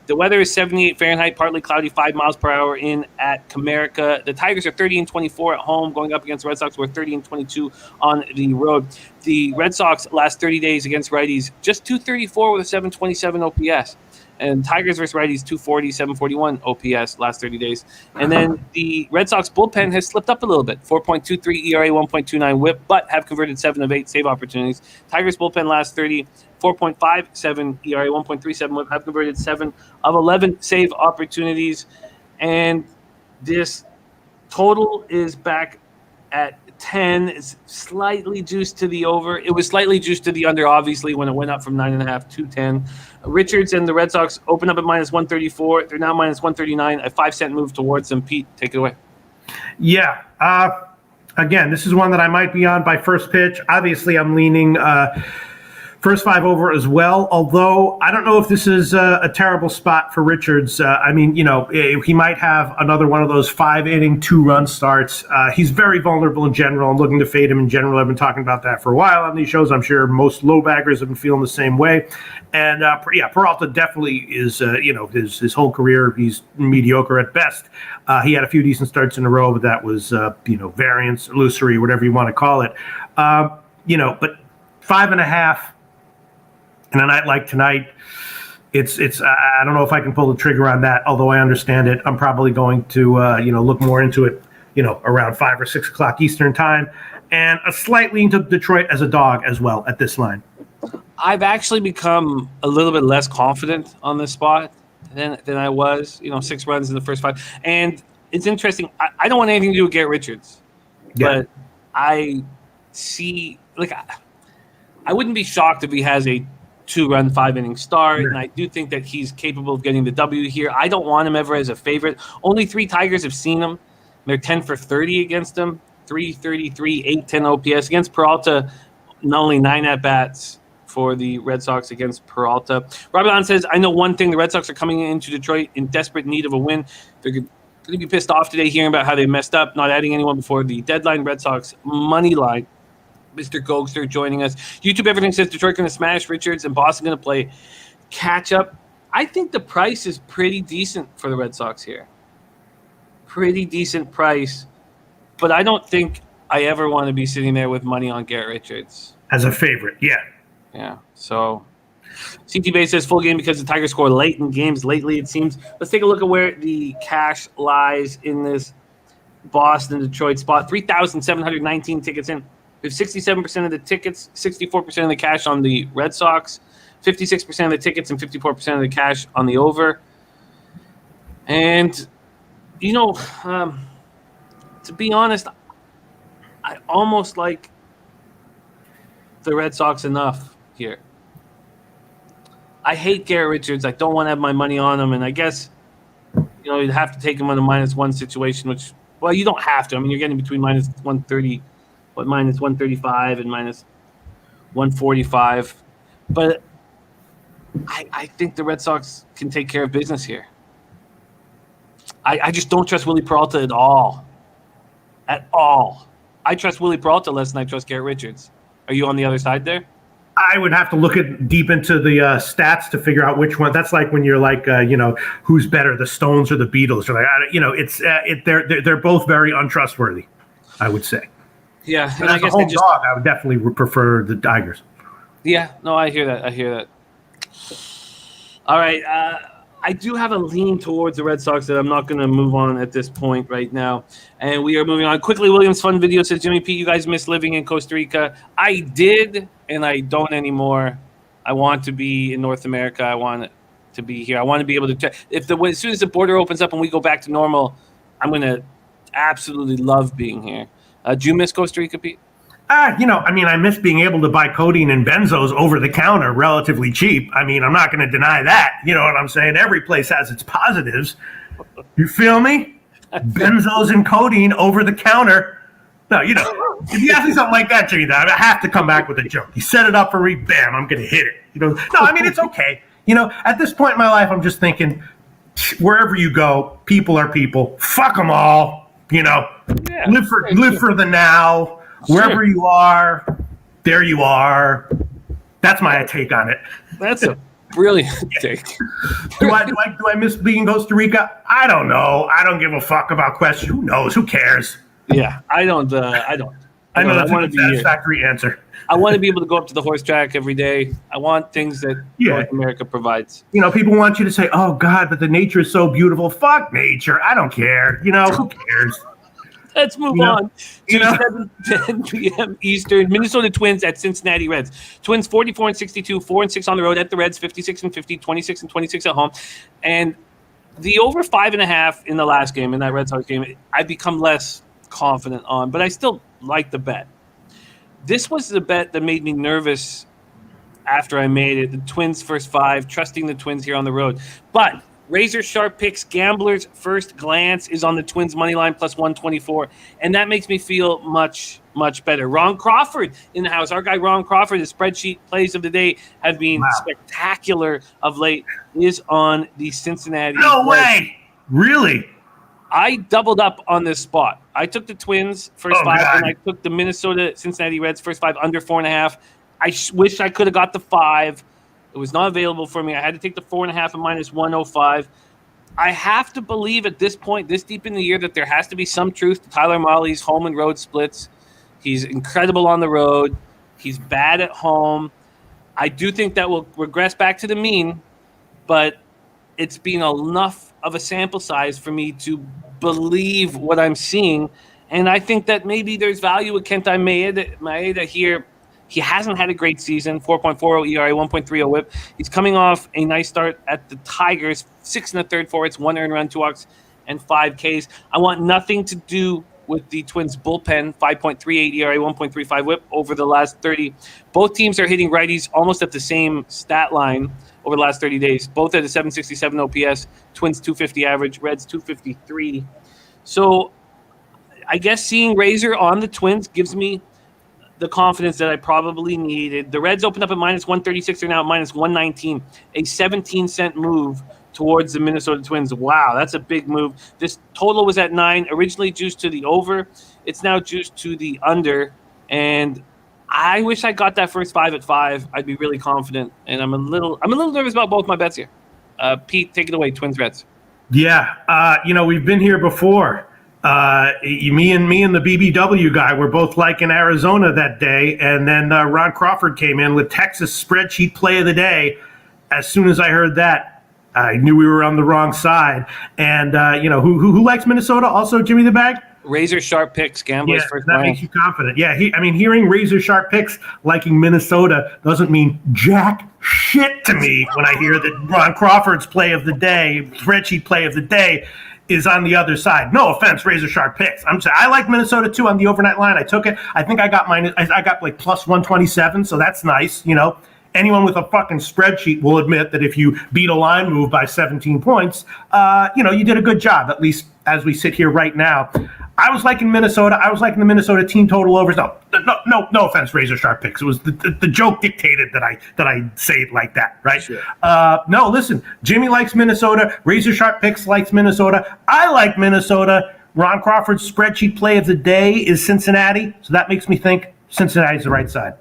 The weather is 78 Fahrenheit, partly cloudy, 5 miles per hour in at Comerica. The Tigers are 30-24 at home, going up against the Red Sox, who are 30-22 on the road. The Red Sox last 30 days against righties, just 234 with a 727 OPS. And Tigers versus righties, 240, 741 OPS last 30 days. And then the Red Sox bullpen has slipped up a little bit, 4.23 ERA, 1.29 WHIP, but have converted 7 of 8 save opportunities. Tigers bullpen last 30, 4.57 ERA, 1.37 WHIP, have converted 7 of 11 save opportunities. And this total is back at 10. It's slightly juiced to the over. It was slightly juiced to the under, obviously, when it went up from 9.5 to 10. Richards and the Red Sox open up at minus 134. They're now minus 139, a 5-cent move towards them. Pete, take it away. Yeah. Again, this is one that I might be on by first pitch. Obviously, I'm leaning first 5 over as well, although I don't know if this is a terrible spot for Richards. I mean, he might have another one of those 5-inning, 2-run starts. He's very vulnerable in general. I'm looking to fade him in general. I've been talking about that for a while on these shows. I'm sure most low baggers have been feeling the same way. And, Peralta definitely is, his whole career, he's mediocre at best. He had a few decent starts in a row, but that was, variance, illusory, whatever you want to call it. But 5.5, and a night like tonight, it's. I don't know if I can pull the trigger on that. Although I understand it, I'm probably going to look more into it. Around 5 or 6 o'clock Eastern time, and a slight lean to Detroit as a dog as well at this line. I've actually become a little bit less confident on this spot than I was. 6 runs in the first 5, and it's interesting. I don't want anything to do with Garrett Richards, but I see I wouldn't be shocked if he has a 2-run, 5-inning start, and I do think that he's capable of getting the W here. I don't want him ever as a favorite. Only 3 Tigers have seen him. They're 10 for 30 against him, 333, 810 OPS. Against Peralta, not only 9 at-bats for the Red Sox against Peralta. Robert says, I know one thing. The Red Sox are coming into Detroit in desperate need of a win. They're going to be pissed off today hearing about how they messed up, not adding anyone before the deadline. Red Sox money line Mr. Gogster joining us. YouTube Everything says Detroit going to smash Richards and Boston going to play catch up. I think the price is pretty decent for the Red Sox here. Pretty decent price. But I don't think I ever want to be sitting there with money on Garrett Richards. As a favorite, yeah. Yeah, so CT Bay says full game because the Tigers score late in games lately, it seems. Let's take a look at where the cash lies in this Boston-Detroit spot. 3,719 tickets in. We have 67% of the tickets, 64% of the cash on the Red Sox, 56% of the tickets, and 54% of the cash on the over. And, to be honest, I almost like the Red Sox enough here. I hate Garrett Richards. I don't want to have my money on him. And I guess, you'd have to take him on a -1 situation, which, well, you don't have to. I mean, you're getting between -130, -135 and -145. But I think the Red Sox can take care of business here. I just don't trust Willie Peralta at all. At all. I trust Willie Peralta less than I trust Garrett Richards. Are you on the other side there? I would have to look deep into the stats to figure out which one. That's like when you're like, who's better, the Stones or the Beatles? Or they're both very untrustworthy, I would say. Yeah, and I guess dog, I would definitely prefer the Tigers. Yeah, no, I hear that. All right, I do have a lean towards the Red Sox that I'm not going to move on at this point right now. And we are moving on. Quickly, Williams Fun Video says, Jimmy P, you guys miss living in Costa Rica. I did, and I don't anymore. I want to be in North America. I want to be here. I want to be able to check. As soon as the border opens up and we go back to normal, I'm going to absolutely love being here. Do you miss Costa Rica, Pete? I miss being able to buy codeine and benzos over the counter relatively cheap. I mean, I'm not going to deny that. You know what I'm saying? Every place has its positives. You feel me? Benzos and codeine over the counter. No, if you ask me something like that, Jimmy, I have to come back with a joke. You set it up for me, bam, I'm going to hit it. No, I mean, it's okay. At this point in my life, I'm just thinking, wherever you go, people are people. Fuck them all. Live for the now. Wherever you are, there you are. That's my take on it. That's a brilliant take. Do I miss being in Costa Rica? I don't know. I don't give a fuck about questions. Who knows? Who cares? Yeah, I don't. I know that's a satisfactory answer. I want to be able to go up to the horse track every day. I want things that North America provides. People want you to say, "Oh God, but the nature is so beautiful." Fuck nature. I don't care. Who cares? Let's move on to 7:10 p.m. Eastern. Minnesota Twins at Cincinnati Reds. Twins 44-62, 4-6 on the road at the Reds, 56-50, 26-26 at home. And the over 5.5 in the last game, in that Red Sox game, I've become less confident on, but I still like the bet. This was the bet that made me nervous after I made it. The Twins first 5, trusting the Twins here on the road. But Razor Sharp Picks Gambler's First Glance is on the Twins money line plus 124, and that makes me feel much, much better. Ron Crawford in the house. Our guy Ron Crawford, the spreadsheet plays of the day have been spectacular of late, is on the Cincinnati. No way! Really? I doubled up on this spot. I took the Twins first 5, and I took the Minnesota Cincinnati Reds first 5 under 4.5. I wish I could have got the 5. It was not available for me. I had to take the 4.5 and -105. I have to believe at this point, this deep in the year, that there has to be some truth to Tyler Mahle's home and road splits. He's incredible on the road. He's bad at home. I do think that will regress back to the mean, but it's been enough of a sample size for me to believe what I'm seeing. And I think that maybe there's value with Kenta Maeda here. He hasn't had a great season, 4.40 ERA, 1.30 whip. He's coming off a nice start at the Tigers, 6 1/3 forwards, 1 earned run, 2 walks, and 5 Ks. I want nothing to do with the Twins bullpen, 5.38 ERA, 1.35 whip over the last 30. Both teams are hitting righties almost at the same stat line over the last 30 days. Both at a 767 OPS, Twins 250 average, Reds 253. So I guess seeing Razor on the Twins gives me the confidence that I probably needed. The Reds opened up at -136. They're now at -119, a 17-cent move towards the Minnesota Twins. Wow, that's a big move. This total was at 9, originally juiced to the over. It's now juiced to the under, and I wish I got that first 5 at 5. I'd be really confident, and I'm a little nervous about both my bets here. Pete, take it away. Twins Reds. Yeah, we've been here before. Me and the BBW guy were both like in Arizona that day, and then Ron Crawford came in with Texas spreadsheet play of the day. As soon as I heard that, I knew we were on the wrong side. And who likes Minnesota? Also, Jimmy the Bag. Razor sharp picks, gamblers first that round. makes you confident. Yeah, hearing razor sharp picks liking Minnesota doesn't mean jack shit to me when I hear that Ron Crawford's play of the day, spreadsheet play of the day, is on the other side. No offense, razor sharp picks. I like Minnesota too on the overnight line. I took it. I think I got like plus 127, so that's nice. Anyone with a fucking spreadsheet will admit that if you beat a line move by 17 points, you did a good job, at least as we sit here right now. I was liking Minnesota. I was liking the Minnesota team total overs. No offense, razor sharp picks. It was the joke dictated that I say it like that, right? Sure. No, listen, Jimmy likes Minnesota. Razor sharp picks likes Minnesota. I like Minnesota. Ron Crawford's spreadsheet play of the day is Cincinnati, so that makes me think Cincinnati's the right side.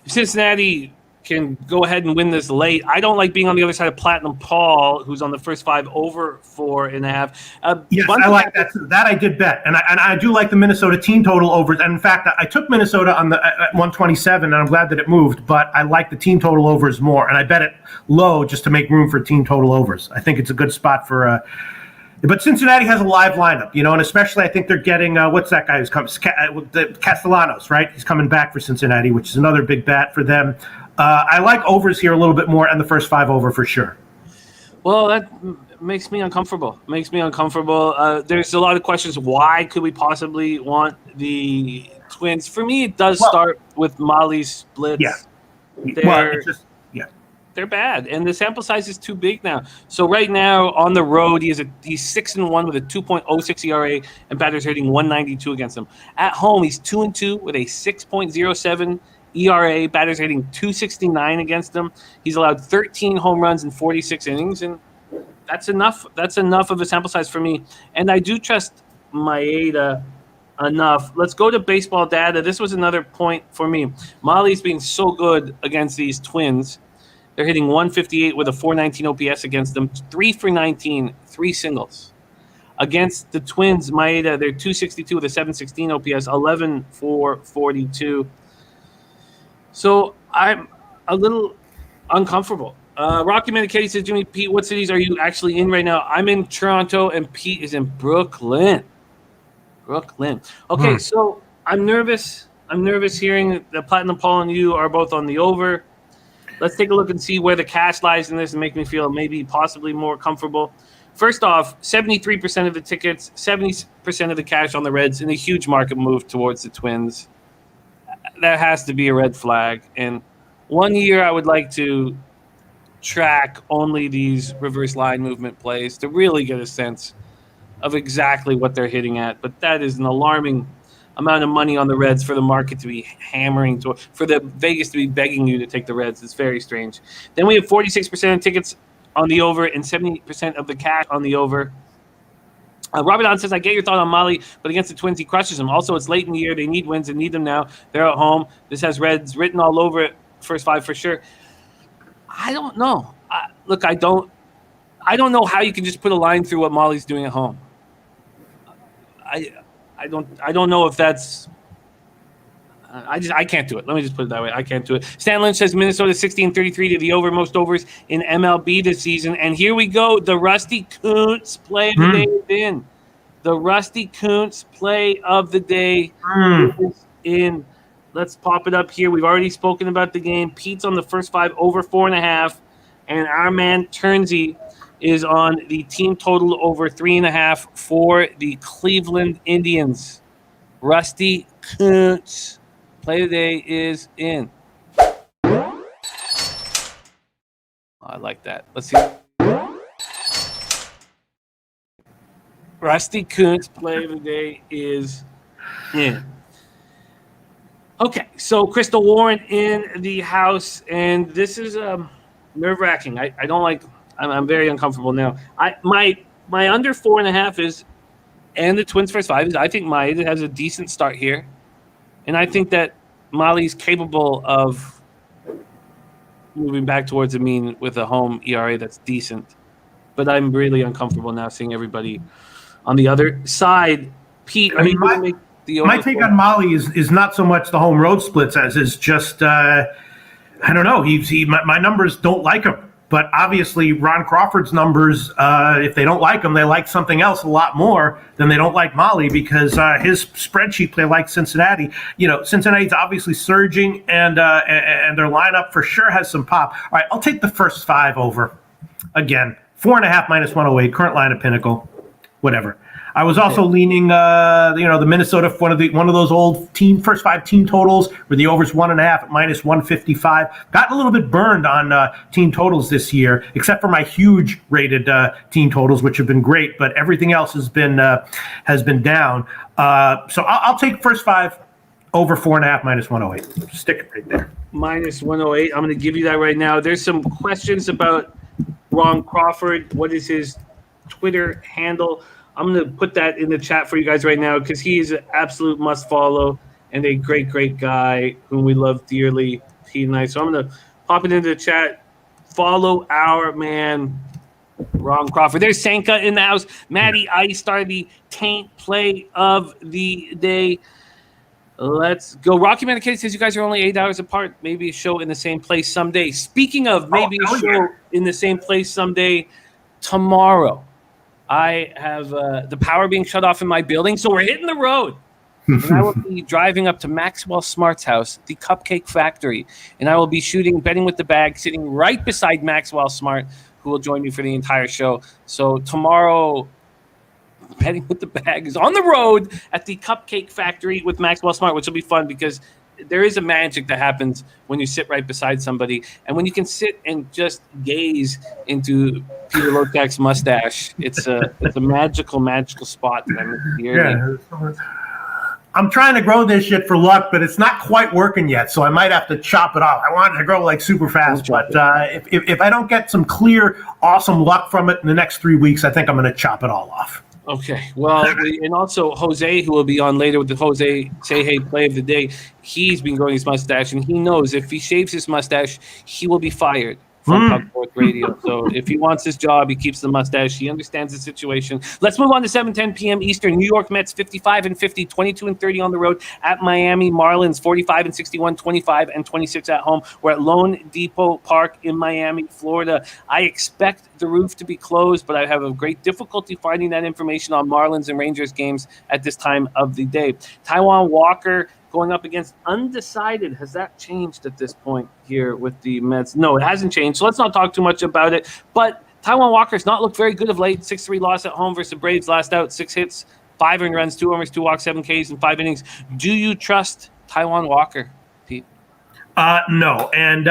Cincinnati can go ahead and win this late. I don't like being on the other side of Platinum Paul, who's on the first 5 over 4.5. Yes, I like that too. That I did bet, and I do like the Minnesota team total overs. And in fact, I took Minnesota on at 127, and I'm glad that it moved. But I like the team total overs more, and I bet it low just to make room for team total overs. I think it's a good spot for. But Cincinnati has a live lineup, and especially I think they're getting what's that guy who's coming? Castellanos, right? He's coming back for Cincinnati, which is another big bat for them. I like overs here a little bit more, and the first 5 over for sure. Well, that makes me uncomfortable. There's a lot of questions. Why could we possibly want the Twins? For me, it does start with Molly's splits. Yeah. They're bad, and the sample size is too big now. So right now on the road, he's 6-1 with a 2.06 ERA, and batters hitting 192 against him. At home, he's 2-2 with a 6.07 ERA, batters hitting 269 against him. He's allowed 13 home runs in 46 innings, and that's enough. That's enough of a sample size for me. And I do trust Maeda enough. Let's go to baseball data. This was another point for me. Molly's been so good against these Twins. They're hitting 158 with a 419 OPS against them. 3 for 19, 3 singles. Against the Twins, Maeda, they're 262 with a 716 OPS, 11 for 42. So I'm a little uncomfortable. Rocky Medicaid says, Jimmy, Pete, what cities are you actually in right now? I'm in Toronto, and Pete is in Brooklyn. Okay, so I'm nervous. I'm nervous hearing that Platinum Paul and you are both on the over. Let's take a look and see where the cash lies in this and make me feel maybe possibly more comfortable. First off, 73% of the tickets, 70% of the cash on the Reds, and a huge market move towards the Twins. That has to be a red flag. And one year I would like to track only these reverse line movement plays to really get a sense of exactly what they're hitting at. But that is an alarming amount of money on the Reds for the market to be hammering to, for the Vegas to be begging you to take the Reds. It's very strange. Then we have 46% of tickets on the over and 70% of the cash on the over. Robert Don says, I get your thought on Molly, but against the Twins, he crushes them. Also, it's late in the year. They need wins and need them now. They're at home. This has Reds written all over it. First 5 for sure. I don't know. I don't know how you can just put a line through what Molly's doing at home. I don't know if that's. I can't do it. Let me just put it that way. I can't do it. Stan Lynch says Minnesota 16-33 to the over, most overs in MLB this season. And here we go. The Rusty Kuntz play of the day is in. The Rusty Kuntz play of the day is in. Let's pop it up here. We've already spoken about the game. Pete's on the first 5 over 4.5. And our man Turnsey is on the team total over 3.5 for the Cleveland Indians. Rusty Kuntz. Play of the day is in. I like that. Let's see. Rusty Kuntz play of the day is in. Okay, so Crystal Warren in the house, and this is nerve-wracking. I don't like. I'm very uncomfortable now. My under 4.5 is, and the Twins first 5 is. I think Maeda has a decent start here. And I think that Molly's capable of moving back towards a mean with a home ERA that's decent. But I'm really uncomfortable now seeing everybody on the other side. Pete, are you going to make the over? My take on Molly is not so much the home road splits as is just I don't know. My numbers don't like him. But obviously, Ron Crawford's numbers, if they don't like him, they like something else a lot more than they don't like Molly, because his spreadsheet play like Cincinnati. Cincinnati's obviously surging, and their lineup for sure has some pop. All right, I'll take the first 5 over. Again, 4.5 minus 108, current line of Pinnacle, whatever. I was also leaning, the Minnesota, one of those old first 5 team totals where the over's 1.5 at minus 155. Gotten a little bit burned on team totals this year, except for my huge rated team totals, which have been great, but everything else has been down. So I'll take first 5 over 4.5 minus 108. Stick it right there. Minus 108. I'm going to give you that right now. There's some questions about Ron Crawford. What is his Twitter handle? I'm going to put that in the chat for you guys right now, because he is an absolute must follow and a great, great guy whom we love dearly, Pete and I. So I'm going to pop it into the chat. Follow our man, Ron Crawford. There's Sanka in the house. Matty Ice started the Taint play of the day. Let's go. Rocky Medicaid says you guys are only 8 hours apart. Maybe a show in the same place someday. Speaking of maybe a show in the same place someday, tomorrow I have the power being shut off in my building, so we're hitting the road. And I will be driving up to Maxwell Smart's house, the Cupcake Factory, and I will be shooting Betting with the Bag, sitting right beside Maxwell Smart, who will join me for the entire show. So tomorrow, Betting with the Bag is on the road at the Cupcake Factory with Maxwell Smart, which will be fun because there is a magic that happens when you sit right beside somebody, and when you can sit and just gaze into Peter Loshak's mustache. It's a magical spot that I'm here. Yeah. I'm trying to grow this shit for luck, but it's not quite working yet, so I might have to chop it off. I want it to grow like super fast, but if I don't get some clear, awesome luck from it in the next 3 weeks, I think I'm going to chop it all off. Okay, well, and also Jose, who will be on later with the Jose Say Hey play of the day, he's been growing his mustache, and he knows if he shaves his mustache, he will be fired from Puck Sports Radio. So if he wants his job, he keeps the mustache. He understands the situation. Let's move on to 7:10 p.m. Eastern. New York Mets 55-50, 22-30 on the road at Miami. Marlins 45-61, 25-26 at home. We're at Lone Depot Park in Miami, Florida. I expect the roof to be closed, but I have a great difficulty finding that information on Marlins and Rangers games at this time of the day. Taijuan Walker going up against undecided. Has that changed at this point here with the Mets? No, it hasn't changed. So let's not talk too much about it. But Taijuan Walker's not looked very good of late. 6-3 loss at home versus the Braves last out. 6 hits, 5 earned runs, 2 homers, 2 walks, 7 Ks in 5 innings. Do you trust Taijuan Walker, Pete? No. And,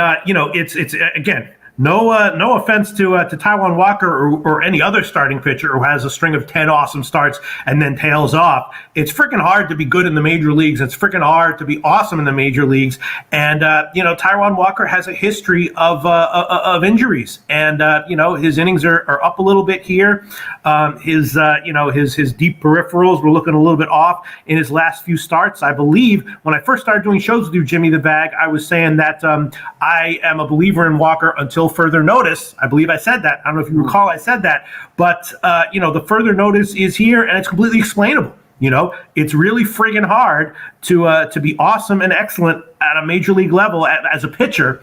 it's again, no offense to Taijuan Walker or any other starting pitcher who has a string of 10 awesome starts and then tails off. It's freaking hard to be good in the major leagues. It's freaking hard to be awesome in the major leagues. And, Taijuan Walker has a history of injuries. And, his innings are up a little bit here. His deep peripherals were looking a little bit off in his last few starts. I believe when I first started doing shows with you, Jimmy the Bag, I was saying that I am a believer in Walker until further notice. I believe I said that. I don't know if you recall I said that. But, the further notice is here, and it's completely explainable. It's really friggin' hard to be awesome and excellent at a major league level as a pitcher,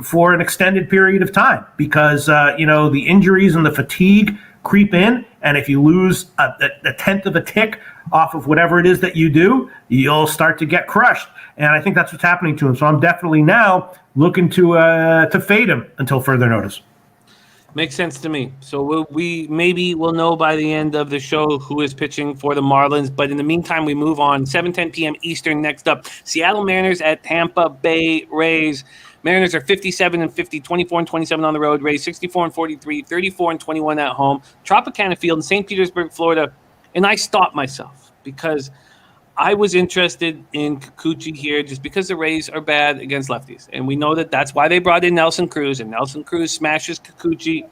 for an extended period of time because, the injuries and the fatigue creep in. And if you lose a tenth of a tick off of whatever it is that you do, you'll start to get crushed. And I think that's what's happening to him. So I'm definitely now looking to fade him until further notice. Makes sense to me. So we'll know by the end of the show who is pitching for the Marlins. But in the meantime, we move on. 7:10 p.m. Eastern next up. Seattle Mariners at Tampa Bay Rays. Mariners are 57-50, 24-27 on the road. Rays 64-43, 34-21 at home. Tropicana Field in St. Petersburg, Florida. And I stopped myself because I was interested in Kikuchi here just because the Rays are bad against lefties. And we know that that's why they brought in Nelson Cruz, and Nelson Cruz smashes Kikuchi.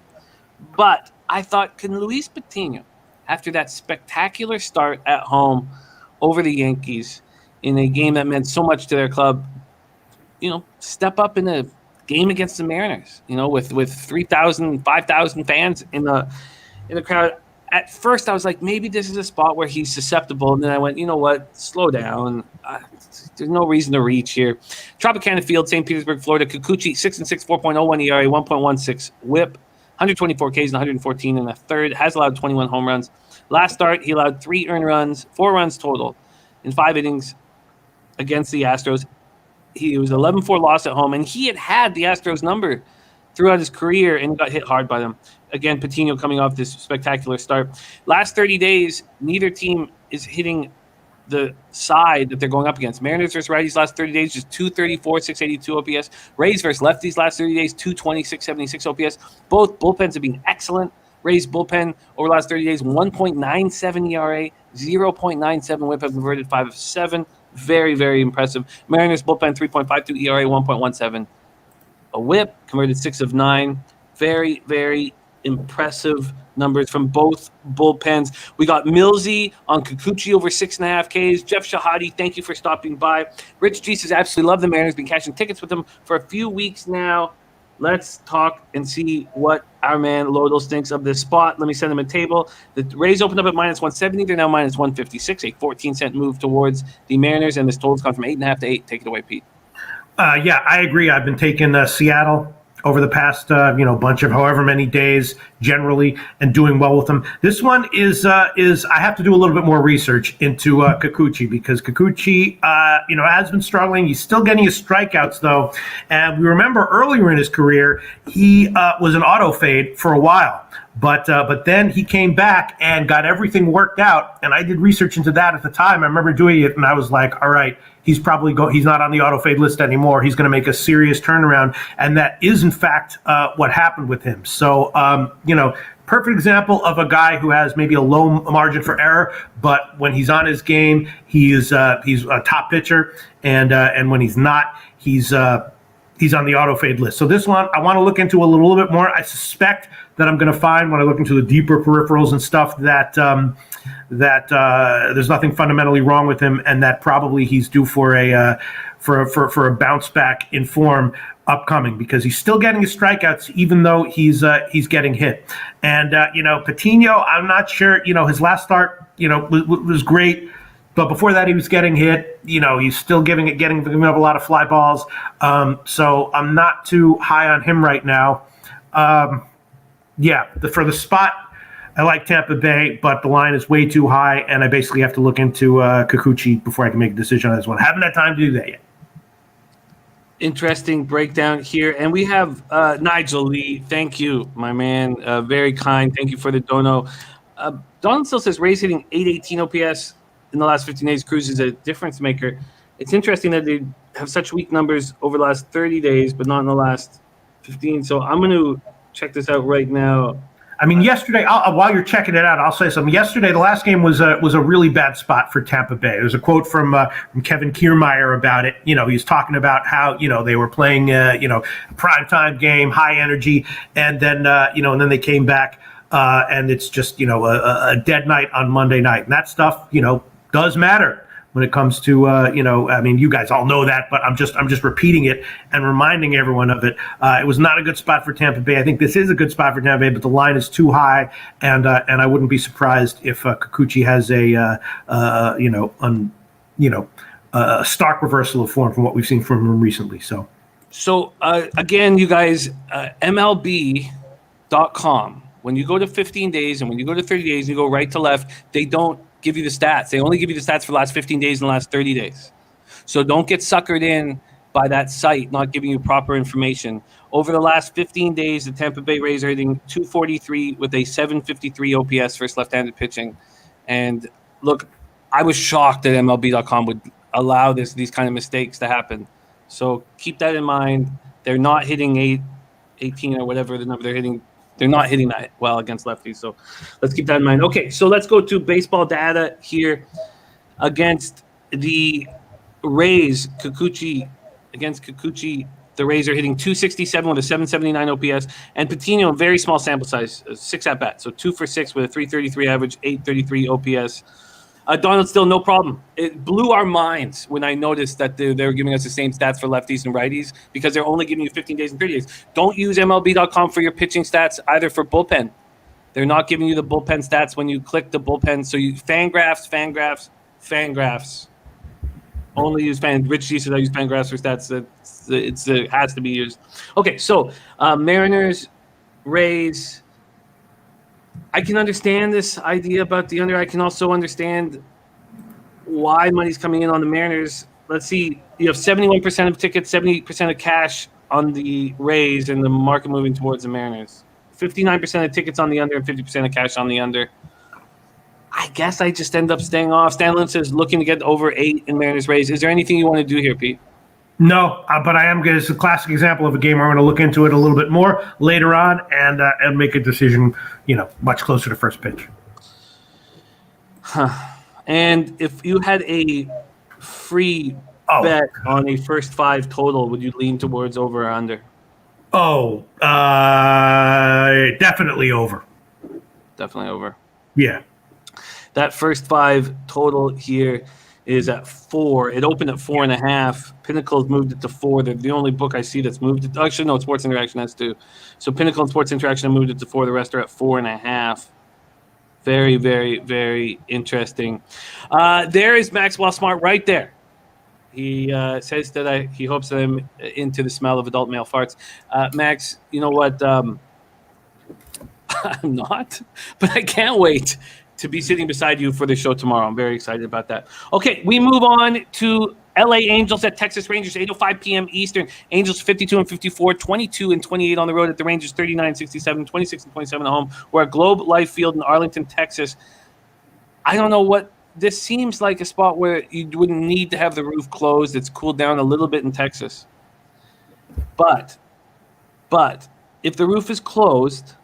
But I thought, can Luis Patino, after that spectacular start at home over the Yankees in a game that meant so much to their club, step up in a game against the Mariners, with 3,000, 5,000 fans in the crowd. At first, I was like, maybe this is a spot where he's susceptible. And then I went, you know what? Slow down. There's no reason to reach here. Tropicana Field, St. Petersburg, Florida. Kikuchi, 6-6, 4.01 ERA, 1.16 WHIP, 124 Ks and 114 in the third. Has allowed 21 home runs. Last start, he allowed 3 earned runs, 4 runs total in 5 innings against the Astros. He was 11-4 loss at home, and he had the Astros number throughout his career and got hit hard by them. Again, Patino coming off this spectacular start. Last 30 days, neither team is hitting the side that they're going up against. Mariners versus righties last 30 days, just 234, 682 OPS. Rays versus lefties last 30 days, 220, 676 OPS. Both bullpens have been excellent. Rays bullpen over the last 30 days, 1.97 ERA, 0.97 WHIP, have converted 5 of 7. Very, very impressive. Mariners bullpen, 3.52 ERA, 1.17 a WHIP, converted 6 of 9. Very, very impressive numbers from both bullpens. We got Millsy on Kikuchi over 6.5 Ks. Jeff Shahadi, thank you for stopping by. Rich G says, absolutely love the Mariners. Been cashing tickets with them for a few weeks now. Let's talk and see what our man Lodos thinks of this spot. Let me send him a table. The Rays opened up at -170. They're now -156, a 14-cent move towards the Mariners, and this total's gone from 8.5 to 8. Take it away, Pete. Yeah, I agree. I've been taking Seattle over the past, bunch of however many days generally, and doing well with them. This one is I have to do a little bit more research into Kikuchi, because Kikuchi, has been struggling. He's still getting his strikeouts though, and we remember earlier in his career he was an auto fade for a while. But then he came back and got everything worked out, and I did research into that at the time. I remember doing it, and I was like, all right, he's not on the auto fade list anymore. He's going to make a serious turnaround, and that is, in fact, what happened with him. So, perfect example of a guy who has maybe a low margin for error, but when he's on his game, he's a top pitcher, and when he's not, he's on the auto fade list. So this one I want to look into a little bit more. I suspect that I'm going to find, when I look into the deeper peripherals and stuff, that there's nothing fundamentally wrong with him, and that probably he's due for a bounce back in form upcoming, because he's still getting his strikeouts even though he's getting hit. And Patino, I'm not sure. His last start was great. But before that, he was getting hit. He's still giving up a lot of fly balls. So I'm not too high on him right now. For the spot, I like Tampa Bay, but the line is way too high, and I basically have to look into Kikuchi before I can make a decision on this one. Haven't had time to do that yet. Interesting breakdown here. And we have Nigel Lee. Thank you, my man. Very kind. Thank you for the dono. Donald still says Rays hitting 818 OPS in the last 15 days. Cruz is a difference maker. It's interesting that they have such weak numbers over the last 30 days, but not in the last 15. So I'm going to check this out right now. I mean, yesterday, while you're checking it out, I'll say something. Yesterday, the last game was a really bad spot for Tampa Bay. There's a quote from Kevin Kiermaier about it. He's talking about how they were playing a primetime game, high energy, and then and then they came back and it's just a dead night on Monday night, and that stuff does matter when it comes to you guys all know that, but I'm just repeating it and reminding everyone of it. It was not a good spot for Tampa Bay. I think this is a good spot for Tampa Bay, but the line is too high, and I wouldn't be surprised if Kikuchi has a stark reversal of form from what we've seen from him recently. So again, you guys, MLB.com. When you go to 15 days and when you go to 30 days, you go right to left. They don't give you the stats. They only give you the stats for the last 15 days and the last 30 days. So don't get suckered in by that site not giving you proper information. Over the last 15 days, the Tampa Bay Rays are hitting 243 with a 753 OPS versus left-handed pitching. And look, I was shocked that MLB.com would allow these kind of mistakes to happen. So keep that in mind. They're not hitting 18 or whatever the number they're hitting. They're not hitting that well against lefties, so let's keep that in mind. Okay, so let's go to baseball data here against the Rays. Against Kikuchi, the Rays are hitting 267 with a 779 OPS, and Patino, very small sample size, 6 at-bats, so 2 for 6 with a 333 average, 833 OPS. Donald Still, no problem. It blew our minds when I noticed that they were giving us the same stats for lefties and righties because they're only giving you 15 days and 30 days. Don't use MLB.com for your pitching stats either for bullpen. They're not giving you the bullpen stats when you click the bullpen. So you Fangraphs. Only use Rich G said I use Fangraphs for stats. It has to be used. Okay, so Mariners, Rays. I can understand this idea about the under. I can also understand why money's coming in on the Mariners. Let's see. You have 71% of tickets, 70% of cash on the Rays, and the market moving towards the Mariners. 59% of tickets on the under and 50% of cash on the under. I guess I just end up staying off. Stanley says looking to get over 8 in Mariners Rays. Is there anything you want to do here, Pete? No, but I am going to. It's a classic example of a game where I'm going to look into it a little bit more later on and make a decision, much closer to first pitch. And if you had a free bet on a first 5 total, would you lean towards over or under? Definitely over. Definitely over. Yeah. That first 5 total here is at 4. It opened at 4.5. Pinnacle's moved it to 4. They're the only book I see that's moved it. Actually, no, Sports Interaction has 2. So Pinnacle and Sports Interaction have moved it to 4. The rest are at 4.5. Very, very, very interesting. There is Maxwell Smart right there. He says that he hopes that I'm into the smell of adult male farts. Max, you know what? I'm not, but I can't wait to be sitting beside you for the show tomorrow. I'm very excited about that. Okay, we move on to LA Angels at Texas Rangers, 8:05 p.m. Eastern. Angels 52-54, 22-28 on the road at the Rangers, 39-67, 26-27 at home. We're at Globe Life Field in Arlington, Texas. I don't know what this seems like a spot where you wouldn't need to have the roof closed. It's cooled down a little bit in Texas. But if the roof is closed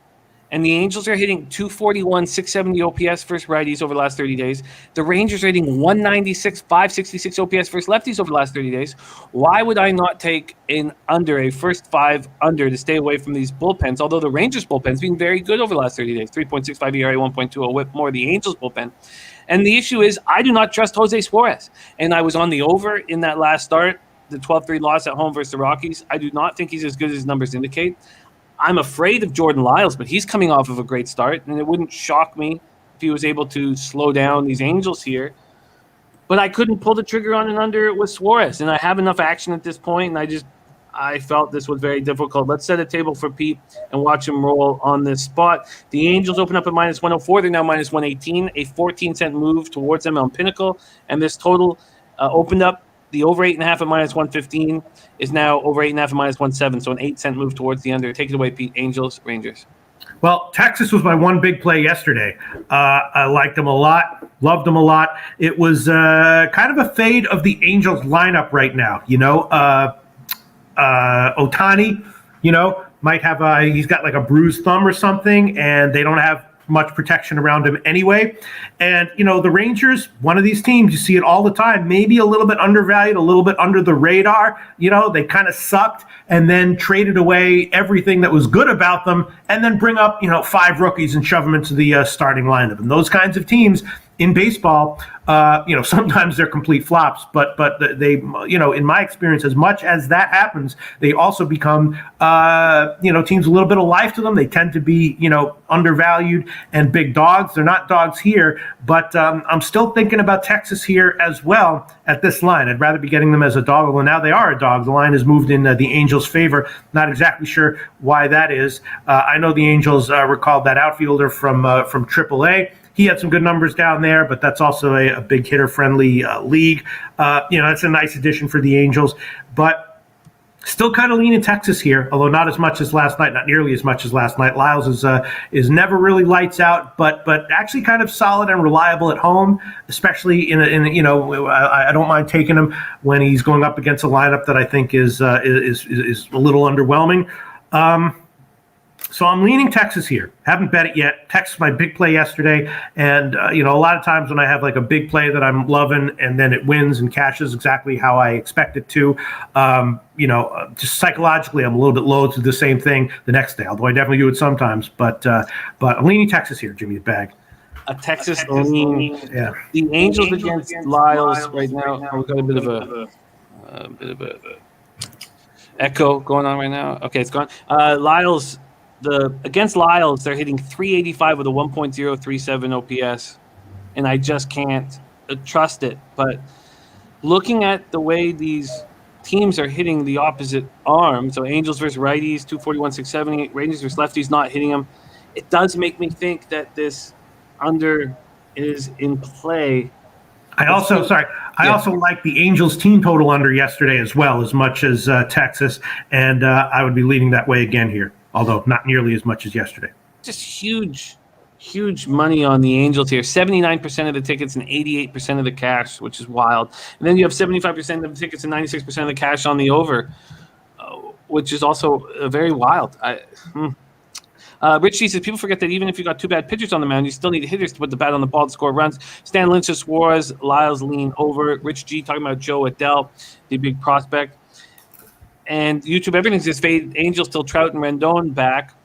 and the Angels are hitting 241, 670 OPS versus righties over the last 30 days, the Rangers are hitting 196, 566 OPS versus lefties over the last 30 days, why would I not take a first 5 under to stay away from these bullpens? Although the Rangers bullpen's been very good over the last 30 days, 3.65 ERA, 1.20 whip, more the Angels bullpen. And the issue is I do not trust Jose Suarez. And I was on the over in that last start, the 12-3 loss at home versus the Rockies. I do not think he's as good as his numbers indicate. I'm afraid of Jordan Lyles, but he's coming off of a great start, and it wouldn't shock me if he was able to slow down these Angels here. But I couldn't pull the trigger on an under with Suarez, and I have enough action at this point, and I felt this was very difficult. Let's set a table for Pete and watch him roll on this spot. The Angels open up at minus 104. They're now minus 118, a 14-cent move towards them on Pinnacle. And this total opened up. The over 8.5 at minus 115 is now over 8.5 at minus 117, so an 8-cent move towards the under. Take it away, Pete. Angels, Rangers. Well, Texas was my one big play yesterday. I liked them a lot, loved them a lot. It was kind of a fade of the Angels lineup right now. Ohtani, might have he's got like a bruised thumb or something, and they don't have much protection around him anyway. And, the Rangers, one of these teams, you see it all the time, maybe a little bit undervalued, a little bit under the radar. They kind of sucked and then traded away everything that was good about them and then bring up, 5 rookies and shove them into the starting lineup. And those kinds of teams in baseball, sometimes they're complete flops, but they, in my experience, as much as that happens, they also become, teams with a little bit of life to them. They tend to be, undervalued and big dogs. They're not dogs here, but I'm still thinking about Texas here as well at this line. I'd rather be getting them as a dog. Well, now they are a dog. The line has moved in the Angels' favor. Not exactly sure why that is. I know the Angels recalled that outfielder from AAA. He had some good numbers down there, but that's also a big hitter-friendly league. That's a nice addition for the Angels. But still kind of leaning Texas here, although not as much as last night, not nearly as much as last night. Lyles is never really lights out, but actually kind of solid and reliable at home, especially I don't mind taking him when he's going up against a lineup that I think is a little underwhelming. So I'm leaning Texas here. Haven't bet it yet. Texas, my big play yesterday. And, a lot of times when I have like a big play that I'm loving and then it wins and cashes exactly how I expect it to, just psychologically, I'm a little bit low to the same thing the next day, although I definitely do it sometimes. But I'm leaning Texas here, Jimmy the Bag. a Texas lean. Yeah. The Angels against Lyles right now. Oh, we've got a bit of a echo going on right now. Okay, it's gone. Lyles, against Lyles, they're hitting 385 with a 1.037 OPS, and I just can't trust it. But looking at the way these teams are hitting the opposite arm, so Angels versus righties, 241, 670, Rangers versus lefties not hitting them, it does make me think that this under is in play. I also like the Angels team total under yesterday as well, as much as Texas, and I would be leaning that way again here, although not nearly as much as yesterday. Just huge money on the Angels here. 79% of the tickets and 88% of the cash, which is wild. And then you have 75% of the tickets and 96% of the cash on the over, which is also very wild. Rich G says, people forget that even if you got two bad pitchers on the mound, you still need hitters to put the bat on the ball to score runs. Stan Lynch says Suarez, Lyles lean over. Rich G talking about Joe Adell, the big prospect. And YouTube, everything's just fade. Angels still Trout and Rendon back.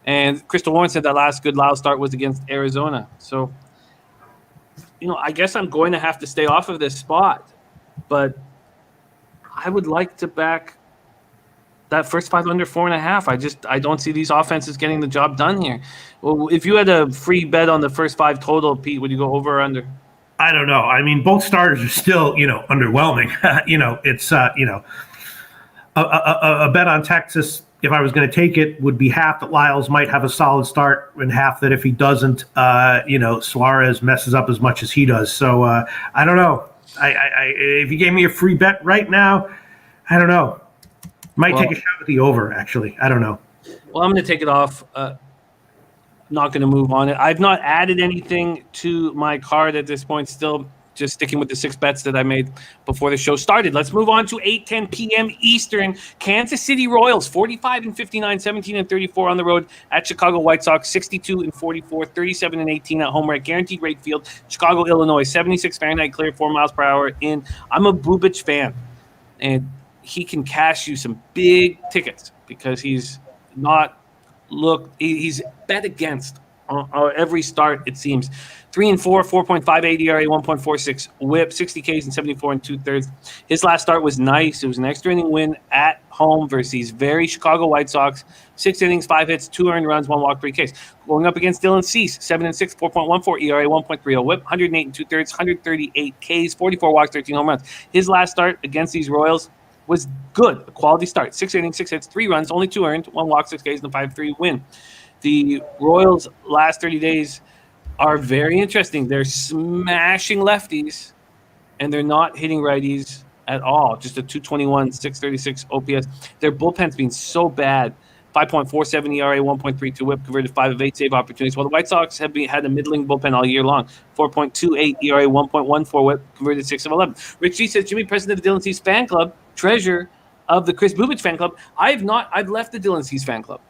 And Crystal Warren said that last good Lyles start was against Arizona. So, I guess I'm going to have to stay off of this spot. But I would like to back that first 5 under 4.5. I don't see these offenses getting the job done here. Well, if you had a free bet on the first 5 total, Pete, would you go over or under? I don't know. I mean, both starters are still, underwhelming. It's a bet on Texas, if I was going to take it, would be half that Lyles might have a solid start and half that if he doesn't, Suarez messes up as much as he does. So I don't know. If you gave me a free bet right now, I don't know. Might take a shot at the over, actually. I don't know. Well, I'm going to take it off. Not going to move on it. I've not added anything to my card at this point. Still just sticking with the 6 bets that I made before the show started. Let's move on to 8:10 p.m. Eastern. Kansas City Royals, 45-59, 17-34 on the road at Chicago White Sox, 62-44, 37-18 at home. We're at Guaranteed Rate Field, Chicago, Illinois, 76 Fahrenheit, clear, 4 miles per hour in. I'm a Bubic fan, and he can cash you some big tickets because he's bet against every start, it seems. 3-4, 4.58 ERA, 1.46 WHIP, 60 Ks and 74 2/3. His last start was nice. It was an extra inning win at home versus these very Chicago White Sox. 6 innings, 5 hits, 2 earned runs, 1 walk, 3 Ks. Going up against Dylan Cease, 7-6, 4.14 ERA, 1.30 WHIP, 108 2/3, 138 Ks, 44 walks, 13 home runs. His last start against these Royals was good, a quality start. 6 innings, 6 hits, 3 runs, only 2 earned, 1 walk, 6 Ks, and a 5-3 win. The Royals' last 30 days are very interesting. They're smashing lefties, and they're not hitting righties at all. Just a 221, 636 OPS. Their bullpen's been so bad. 5.47 ERA, 1.32 WHIP, converted 5 of 8 save opportunities. While the White Sox have had a middling bullpen all year long. 4.28 ERA, 1.14 WHIP, converted 6 of 11. Rich G says, Jimmy, president of the Dylan Cease fan club, treasurer of the Chris Bubic fan club. I've left the Dylan Cease fan club.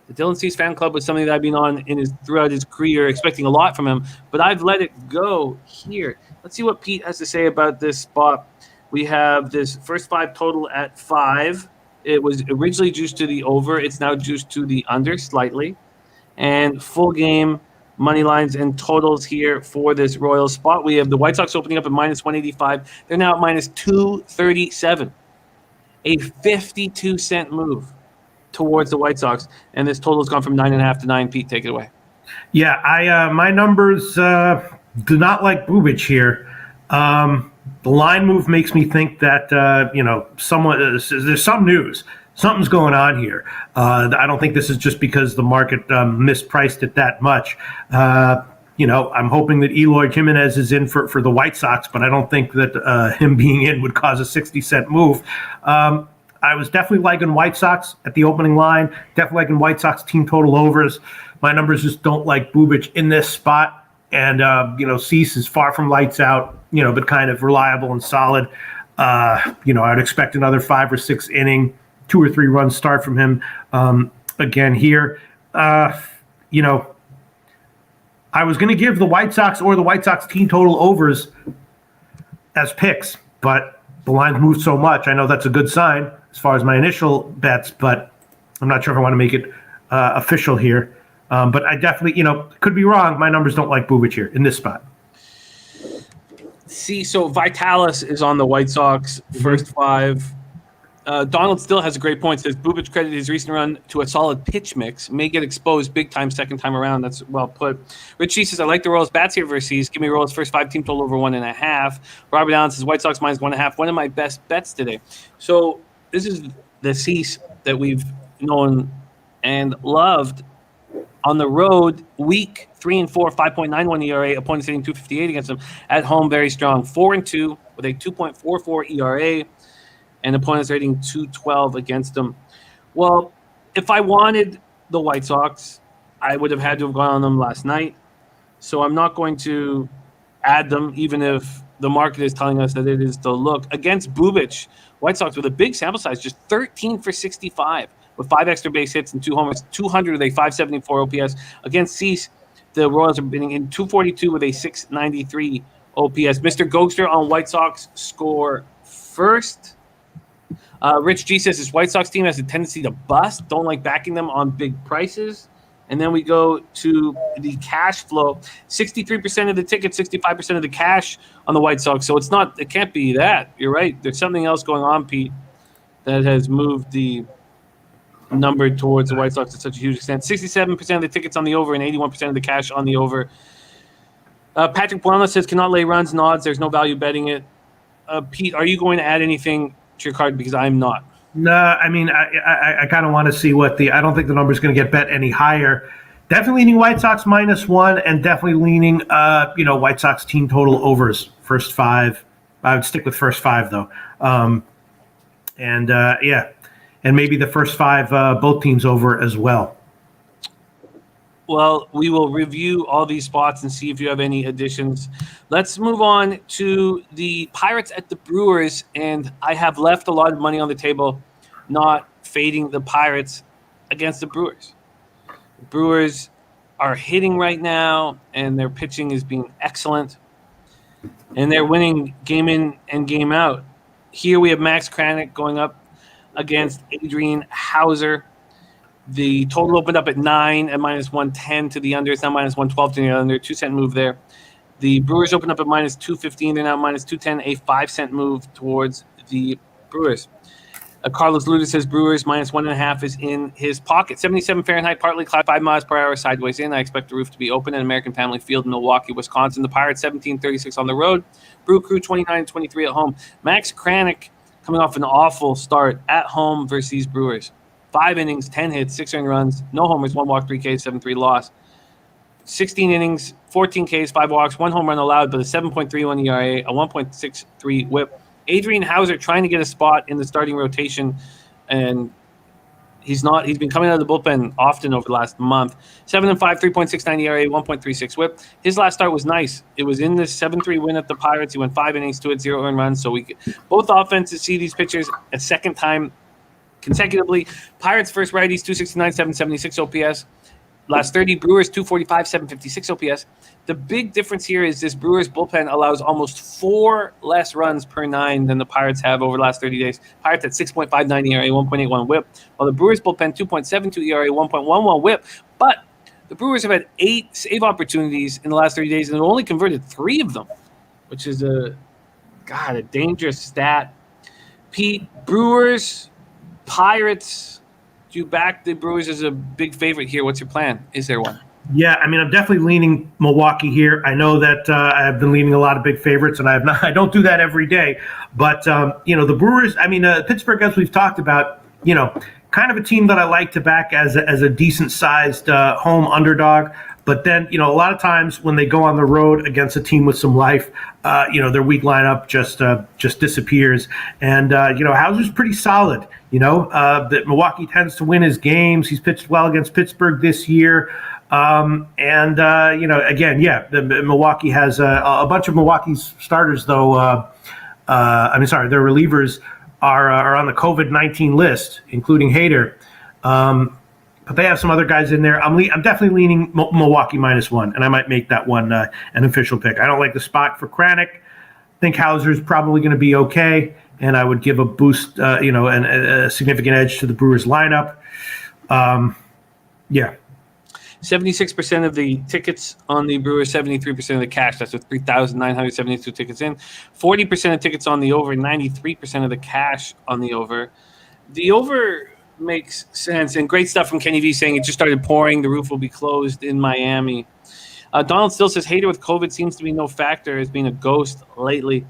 The Dylan Cease fan club was something that I've been on throughout his career, expecting a lot from him, but I've let it go here. Let's see what Pete has to say about this spot. We have this first 5 total at 5. It was originally juiced to the over. It's now juiced to the under slightly. And full game money lines and totals here for this Royals spot. We have the White Sox opening up at minus 185. They're now at minus 237. A 52-cent move towards the White Sox. And this total has gone from 9.5 to 9. Pete, take it away. Yeah, my numbers do not like Bubic here. The line move makes me think that, there's some news. Something's going on here. I don't think this is just because the market mispriced it that much. I'm hoping that Eloy Jimenez is in for the White Sox, but I don't think that him being in would cause a 60-cent move. I was definitely liking White Sox at the opening line, definitely liking White Sox team total overs. My numbers just don't like Bubic in this spot. And, Cease is far from lights out, but kind of reliable and solid. I'd expect another 5 or 6 inning, 2 or 3 run start from him again here. I was going to give the White Sox or the White Sox team total overs as picks, but the line's moved so much. I know that's a good sign as far as my initial bets, but I'm not sure if I want to make it official here. But I definitely, could be wrong. My numbers don't like Bubic here in this spot. See, so Vitalis is on the White Sox first five. Donald still has a great point. Says Bubic credited his recent run to a solid pitch mix. May get exposed big time second time around. That's well put. Rich G says, I like the Royals bats here versus. Give me Royals first five team total over 1.5. Robert Allen says White Sox minus 1.5. One of my best bets today. So this is the Cease that we've known and loved. On the road, weak 3-4, 5.91 ERA. Opponents hitting 258 against them. At home, very strong. 4-2 with a 2.44 ERA. And opponents rating 212 against them. Well, if I wanted the White Sox, I would have had to have gone on them last night. So I'm not going to add them, even if the market is telling us that it is the look. Against Bubic, White Sox with a big sample size, just 13 for 65 with 5 extra base hits and 2 homers, 200 with a 574 OPS. Against Cease, the Royals are bidding in 242 with a 693 OPS. Mr. Gokster on White Sox score first. Rich G says this White Sox team has a tendency to bust. Don't like backing them on big prices. And then we go to the cash flow. 63% of the tickets, 65% of the cash on the White Sox. So it can't be that. You're right. There's something else going on, Pete, that has moved the number towards the White Sox to such a huge extent. 67% of the tickets on the over and 81% of the cash on the over. Patrick Buona says cannot lay runs and odds. There's no value betting it. Pete, are you going to add anything to your card? Because I'm not. No, I mean, I kind of want to see I don't think the number is going to get bet any higher. Definitely leaning White Sox minus 1 and definitely leaning, White Sox team total overs, first 5. I would stick with first 5 though. And maybe the first 5, both teams over as well. Well, we will review all these spots and see if you have any additions. Let's move on to the Pirates at the Brewers, and I have left a lot of money on the table, not fading the Pirates against the Brewers. The Brewers are hitting right now, and their pitching is being excellent, and they're winning game in and game out. Here we have Max Kranick going up against Adrian Hauser. The total opened up at 9 at minus 110 to the under. It's now minus 112 to the under. 2-cent move there. The Brewers opened up at minus 215. They're now minus 210. A 5-cent move towards the Brewers. Carlos Luda says Brewers minus 1.5 is in his pocket. 77 Fahrenheit, partly cloud, 5 miles per hour sideways in. I expect the roof to be open at American Family Field in Milwaukee, Wisconsin. The Pirates 17-36 on the road. Brew Crew 29-23 at home. Max Kranick coming off an awful start at home versus these Brewers. 5 innings, 10 hits, 6 earned runs, no homers, 1 walk, 3 Ks, 7-3 loss. 16 innings, 14 Ks, 5 walks, 1 home run allowed, but a 7.31 ERA, a 1.63 whip. Adrian Hauser trying to get a spot in the starting rotation, and he's been coming out of the bullpen often over the last month. 7-5, 3.69 ERA, 1.36 whip. His last start was nice. It was in this 7-3 win at the Pirates. He went 5 innings, 2 hits, 0 earned runs. So both offenses see these pitchers a second time consecutively. Pirates first righties 269, 776 OPS. Last 30, Brewers 245, 756 OPS. The big difference here is this Brewers bullpen allows almost 4 less runs per 9 than the Pirates have over the last 30 days. Pirates at 6.59 ERA, 1.81 whip, while the Brewers bullpen 2.72 ERA, 1.11 whip. But the Brewers have had 8 save opportunities in the last 30 days and have only converted 3 of them, which is a dangerous stat. Pete, Brewers, Pirates, do you back the Brewers as a big favorite here? What's your plan? Is there one? Yeah, I mean, I'm definitely leaning Milwaukee here. I know that I've been leaning a lot of big favorites, and I don't do that every day. But, the Brewers, Pittsburgh, as we've talked about, kind of a team that I like to back as a decent-sized home underdog. But then, a lot of times when they go on the road against a team with some life, their weak lineup just disappears. And, Hauser's pretty solid. That Milwaukee tends to win his games. He's pitched well against Pittsburgh this year. Milwaukee has a bunch of Milwaukee's starters, though. Their relievers are on the COVID-19 list, including Hader. But they have some other guys in there. I'm definitely leaning Milwaukee -1, and I might make that one an official pick. I don't like the spot for Kranick. I think Hauser's probably going to be okay, and I would give a boost, a significant edge to the Brewers lineup. 76% of the tickets on the Brewers, 73% of the cash. That's with 3,972 tickets in. 40% of tickets on the over, 93% of the cash on the over. The over makes sense, and great stuff from Kenny V saying it just started pouring. The roof will be closed in Miami. Donald still says hater with COVID seems to be no factor as being a ghost lately.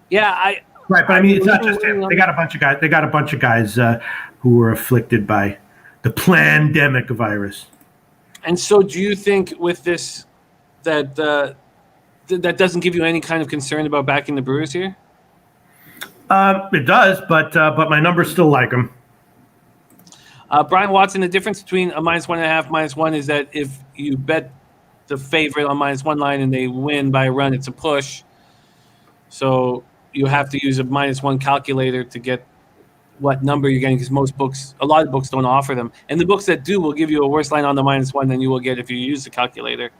Yeah, right, but I mean, it's not just him. They got a bunch of guys. They got a bunch of guys who were afflicted by the plandemic virus. And so, do you think with this that that doesn't give you any kind of concern about backing the Brewers here? It does, but my numbers still like them. Brian Watson, the difference between a -1.5, -1 is that if you bet the favorite on -1 line and they win by a run, it's a push. So you have to use a -1 calculator to get what number you're getting, because a lot of books don't offer them. And the books that do will give you a worse line on the -1 than you will get if you use the calculator.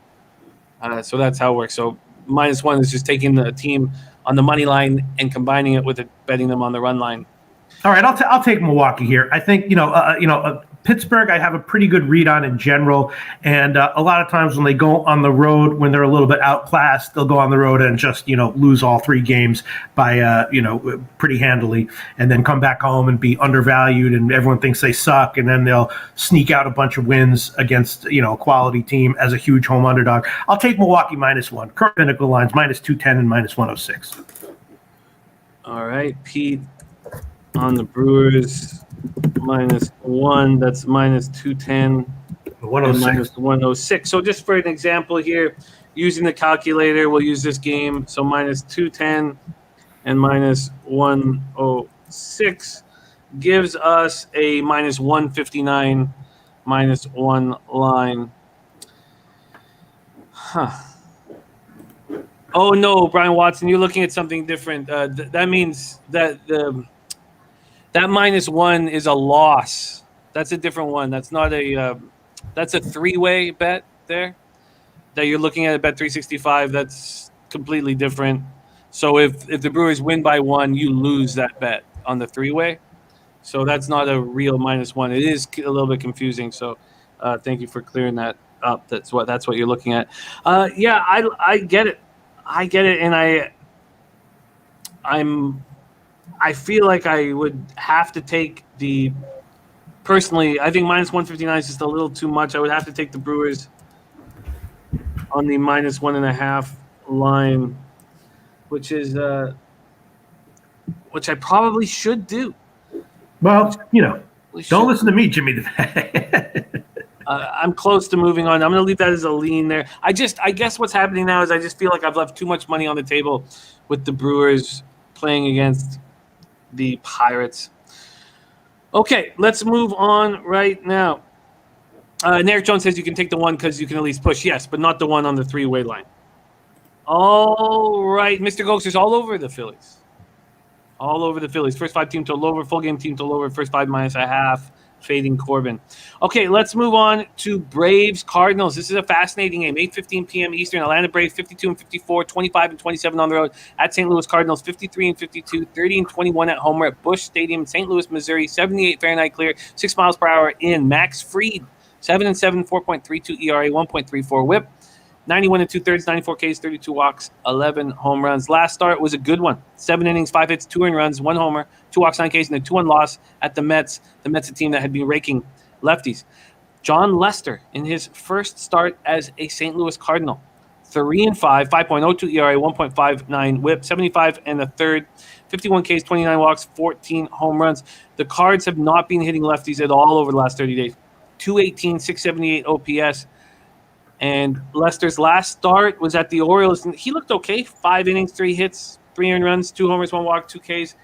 So that's how it works. So -1 is just taking the team on the money line and combining it with betting them on the run line. All right, I'll take Milwaukee here. I think Pittsburgh I have a pretty good read on in general, and a lot of times when they go on the road, when they're a little bit outclassed, they'll go on the road and just lose all 3 games by pretty handily, and then come back home and be undervalued, and everyone thinks they suck, and then they'll sneak out a bunch of wins against a quality team as a huge home underdog. I'll take Milwaukee -1. Current pinnacle lines -210 and -106. All right, Pete. On the Brewers, -1, that's -210, 106. -106. So just for an example here, using the calculator, we'll use this game. So -210 and -106 gives us a -159, -1 line. Huh. Oh, no, Brian Watson, you're looking at something different. That means that that -1 is a loss. That's a different one. That's not that's a 3-way bet there that you're looking at Bet 365. That's completely different. So if the Brewers win by 1, you lose that bet on the 3-way. So that's not a real -1. It is a little bit confusing. So thank you for clearing that up. That's what you're looking at. Yeah, I get it. I get it, and I feel like I would have to take personally, I think -159 is just a little too much. I would have to take the Brewers on the -1.5 line, which I probably should do. Well, don't listen to me, Jimmy the Bag. I'm close to moving on. I'm going to leave that as a lean there. I guess what's happening now is I just feel like I've left too much money on the table with the Brewers playing against the Pirates. Okay, let's move on right now. And Eric Jones says you can take the 1 because you can at least push. Yes, but not the 1 on the 3-way line. All right, Mr. Gokster's all over the Phillies. All over the Phillies. First 5 team total over, full game team total over, first 5 -0.5. Fading Corbin. Okay, let's move on to Braves Cardinals. This is a fascinating game. 8:15 p.m. Eastern. Atlanta Braves 52-54, 25-27 on the road. At St. Louis Cardinals 53-52, 30-21 at home. We're at Busch Stadium, St. Louis, Missouri. 78 Fahrenheit clear, 6 miles per hour in. Max Fried 7-7, 4.32 ERA, 1.34 WHIP. 91 2/3, 94 Ks, 32 walks, 11 home runs. Last start was a good one. 7 innings, 5 hits, 2 earned runs, 1 homer, 2 walks, 9 Ks, and a 2-1 loss at the Mets. The Mets, a team that had been raking lefties. John Lester in his first start as a St. Louis Cardinal. 3-5, 5.02 ERA, 1.59 WHIP, 75 and a third, 51 Ks, 29 walks, 14 home runs. The Cards have not been hitting lefties at all over the last 30 days. 218, 678 OPS. And Lester's last start was at the Orioles, and he looked okay. 5 innings, 3 hits, 3 earned runs, 2 homers, 1 walk, 2 Ks,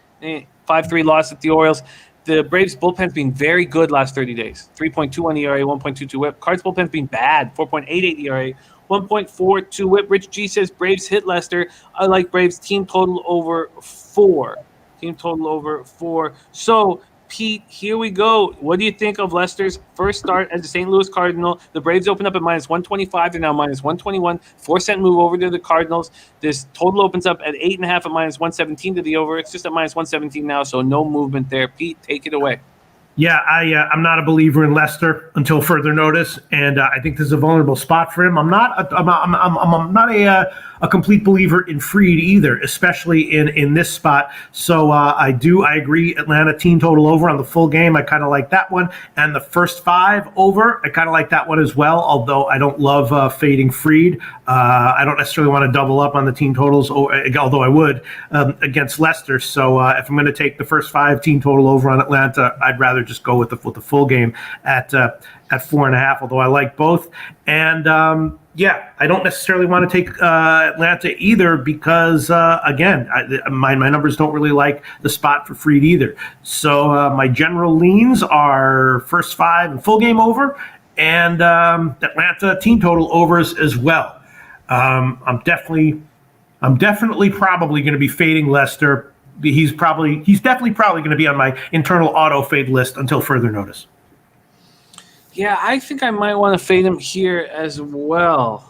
5-3 loss at the Orioles. The Braves' bullpen's been very good last 30 days. 3.21 ERA, 1.22 WHIP. Cards' bullpen's been bad. 4.88 ERA, 1.42 WHIP. Rich G says Braves hit Lester. I like Braves team total over 4. Team total over 4. So, Pete, here we go. What do you think of Lester's first start as a St. Louis Cardinal? The Braves open up at -125. They're now -121. 4-cent move over to the Cardinals. This total opens up at 8.5 at -117 to the over. It's just at -117 now, so no movement there. Pete, take it away. Yeah, I'm not a believer in Lester until further notice, and I think this is a vulnerable spot for him. I'm not a complete believer in Fried either, especially in this spot. So I agree. Atlanta team total over on the full game. I kind of like that one, and the first 5 over. I kind of like that one as well. Although I don't love fading Fried. I don't necessarily want to double up on the team totals, although I would against Leicester. So if I'm going to take the first 5 team total over on Atlanta, I'd rather just go with the full game at 4.5. Although I like both, and I don't necessarily want to take Atlanta either because again, my numbers don't really like the spot for Fried either. So my general leans are first 5 and full game over, and Atlanta team total overs as well. I'm definitely probably going to be fading Leicester. He's definitely going to be on my internal auto fade list until further notice. Yeah, I think I might want to fade him here as well.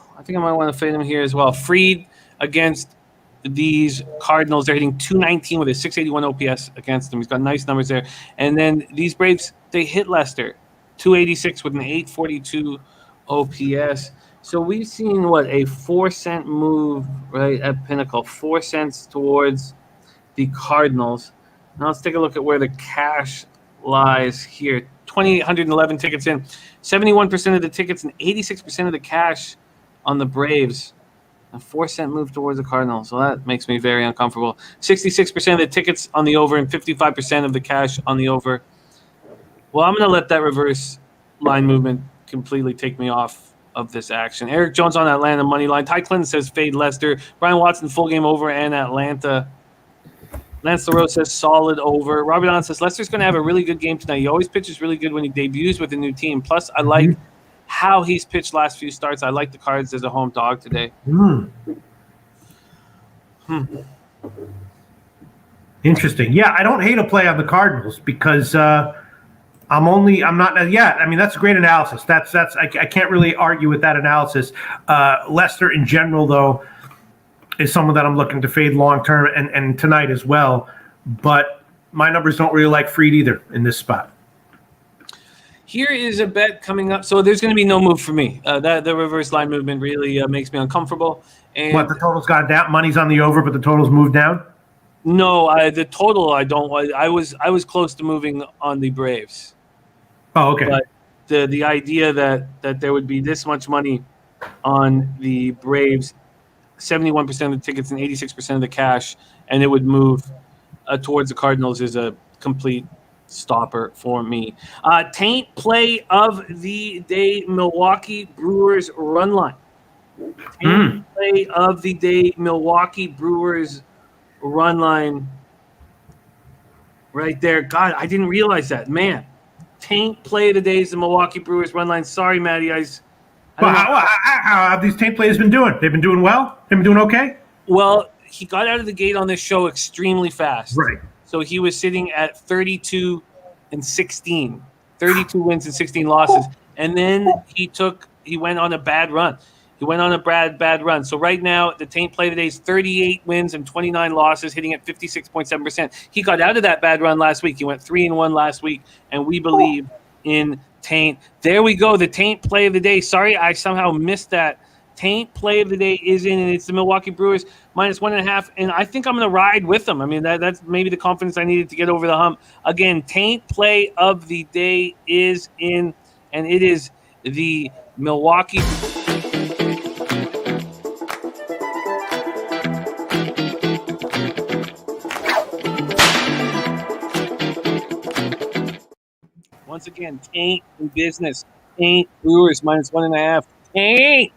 Fried against these Cardinals, they're hitting 219 with a 681 OPS against them. He's got nice numbers there. And then these Braves, they hit Leicester, 286 with an 842 OPS. So we've seen, a 4-cent move right at Pinnacle, 4 cents towards the Cardinals. Now let's take a look at where the cash lies here. 2,811 tickets in, 71% of the tickets and 86% of the cash on the Braves. A 4-cent move towards the Cardinals, so that makes me very uncomfortable. 66% of the tickets on the over and 55% of the cash on the over. Well, I'm going to let that reverse line movement completely take me off of this action. Eric Jones on Atlanta money line. Ty Clinton says fade Leicester. Brian Watson full game over and Atlanta. Lance LaRose says solid over. Robert Allen says Lester's going to have a really good game tonight. He always pitches really good when he debuts with a new team. Plus, I like how he's pitched last few starts. I like the Cards as a home dog today. Interesting. Yeah, I don't hate a play on the Cardinals because I'm not. Yeah, I mean that's a great analysis. I can't really argue with that analysis. Lester in general, though, is someone that I'm looking to fade long term and tonight as well. But my numbers don't really like Fried either in this spot. Here is a bet coming up. So there's going to be no move for me. The reverse line movement really makes me uncomfortable. And the total's gone down? Money's on the over, but the total's moved down? No, the total I don't. I was close to moving on the Braves. Oh, okay. But the idea that there would be this much money on the Braves, 71% of the tickets and 86% of the cash, and it would move towards the Cardinals is a complete stopper for me. Taint play of the day, Milwaukee Brewers run line. Taint play of the day, Milwaukee Brewers run line. Right there. God, I didn't realize that. Man. Taint play of the day is the Milwaukee Brewers run line. Sorry, Matty. How have these Taint players been doing? They've been doing well? They've been doing okay? Well, he got out of the gate on this show extremely fast. Right. So he was sitting at 32 and 16, 32 wins and 16 losses. And then he went on a bad run. Bad run. So right now, the Taint play today is 38 wins and 29 losses, hitting at 56.7%. He got out of that bad run last week. He went 3-1 last week, and we believe in Taint. There we go, the Taint play of the day. Sorry, I somehow missed that. Taint play of the day is in, and it's the Milwaukee Brewers -1.5. And I think I'm going to ride with them. I mean, that's maybe the confidence I needed to get over the hump. Again, Taint play of the day is in, and it is the Milwaukee. Once again, Taint in business. Taint Brewers -1.5. Taint.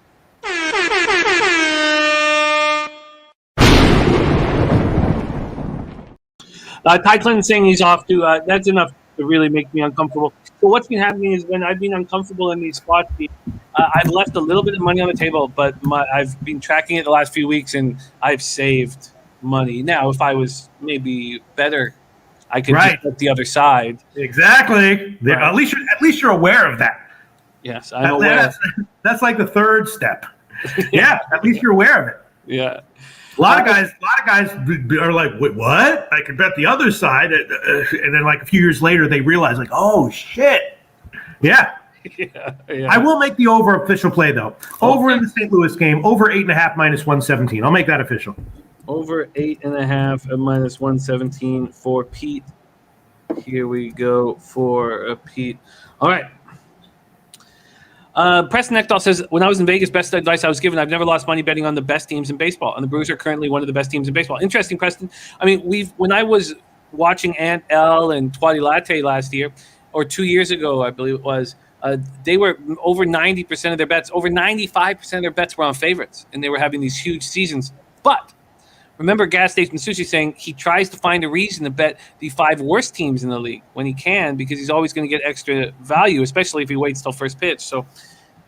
Ty Clinton saying he's off to. That's enough to really make me uncomfortable. So what's been happening is when I've been uncomfortable in these spots, I've left a little bit of money on the table, but I've been tracking it the last few weeks, and I've saved money. Now, if I was maybe better, I could just put the other side. Exactly. Right. At least you're aware of that. Yes, I'm aware. That's like the third step. Yeah, at least you're aware of it. Yeah. A lot of guys are like, wait, what? I could bet the other side, and then like a few years later, they realize like, oh shit, yeah. Yeah. I will make the over official play though. Over in the St. Louis game, over 8.5 minus 117. I'll make that official. Over 8.5 at minus 117 for Pete. Here we go for Pete. All right. Preston Ekdahl says, when I was in Vegas, best advice I was given, I've never lost money betting on the best teams in baseball. And the Brewers are currently one of the best teams in baseball. Interesting, Preston. I mean, when I was watching Ant L and Twatty Latte last year, or 2 years ago, I believe it was, they were over 90% of their bets, over 95% of their bets were on favorites, and they were having these huge seasons. But remember Gas Station Sushi saying he tries to find a reason to bet the 5 worst teams in the league when he can, because he's always going to get extra value, especially if he waits till first pitch. So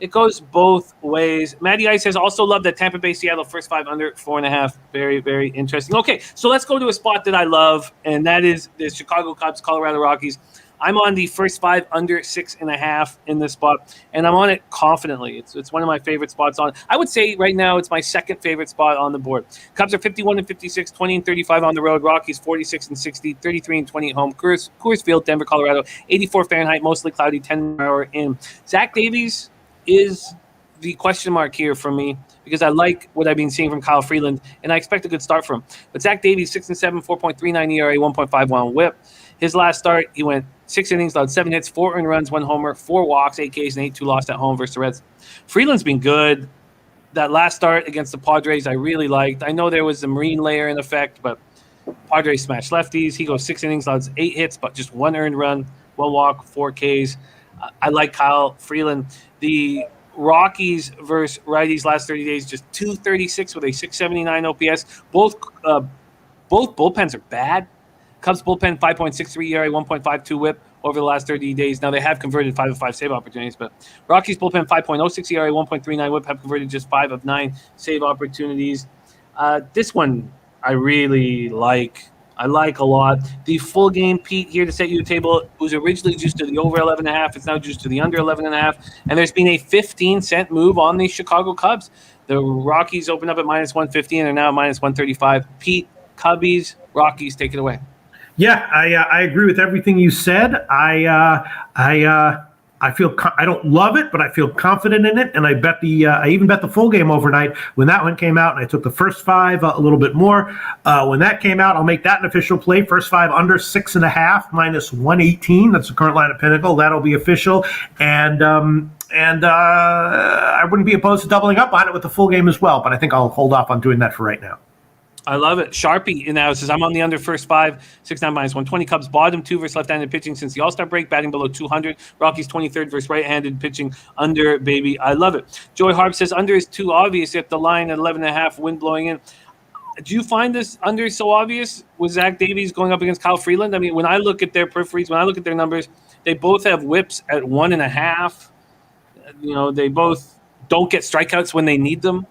it goes both ways. Matty Ice says, also love that Tampa Bay Seattle first 5 under 4.5. Very, very interesting. Okay, so let's go to a spot that I love, and that is the Chicago Cubs, Colorado Rockies. I'm on the first 5 under 6.5 in this spot, and I'm on it confidently. It's one of my favorite spots on. I would say right now it's my second favorite spot on the board. Cubs are 51-56, 20-35 on the road. Rockies 46-60, 33-20 at home. Coors Field, Denver, Colorado, 84 Fahrenheit, mostly cloudy, 10-hour in. Zach Davies is the question mark here for me, because I like what I've been seeing from Kyle Freeland, and I expect a good start from him. But Zach Davies, 6-7, 4.39 ERA, 1.51 WHIP. His last start, he went 6 innings, allowed 7 hits, 4 earned runs, 1 homer, 4 walks, 8 Ks, and 8-2 lost at home versus the Reds. Freeland's been good. That last start against the Padres, I really liked. I know there was the Marine layer in effect, but Padres smashed lefties. He goes 6 innings, allowed 8 hits, but just 1 earned run, 1 walk, 4 Ks. I like Kyle Freeland. The Rockies versus righties last 30 days, just 236 with a 679 OPS. Both bullpens are bad. Cubs bullpen 5.63 ERA, 1.52 WHIP over the last 30 days. Now they have converted 5 of 5 save opportunities, but Rockies bullpen 5.06 ERA, 1.39 WHIP have converted just 5 of 9 save opportunities. This one I really like. I like a lot. The full game, Pete, here to set you the table, was originally juiced to the over 11.5. It's now juiced to the under 11.5. And there's been a 15-cent move on the Chicago Cubs. The Rockies opened up at minus 150 and are now at minus 135. Pete, Cubbies, Rockies, take it away. Yeah, I agree with everything you said. I feel I don't love it, but I feel confident in it, and I bet I even bet the full game overnight when that one came out, and I took the first 5 a little bit more. When that came out, I'll make that an official play. First 5 under 6.5 minus 118. That's the current line of Pinnacle. That'll be official, and I wouldn't be opposed to doubling up on it with the full game as well. But I think I'll hold off on doing that for right now. I love it. Sharpie in the house says, I'm on the under first 5, 6.9 minus 120. Cubs bottom 2 versus left-handed pitching since the All-Star break, batting below 200. Rockies 23rd versus right-handed pitching under, baby. I love it. Joey Harb says, under is too obvious if the line at 11.5, wind blowing in. Do you find this under so obvious with Zach Davies going up against Kyle Freeland? I mean, when I look at their peripheries, when I look at their numbers, they both have whips at 1.5. You know, they both don't get strikeouts when they need them.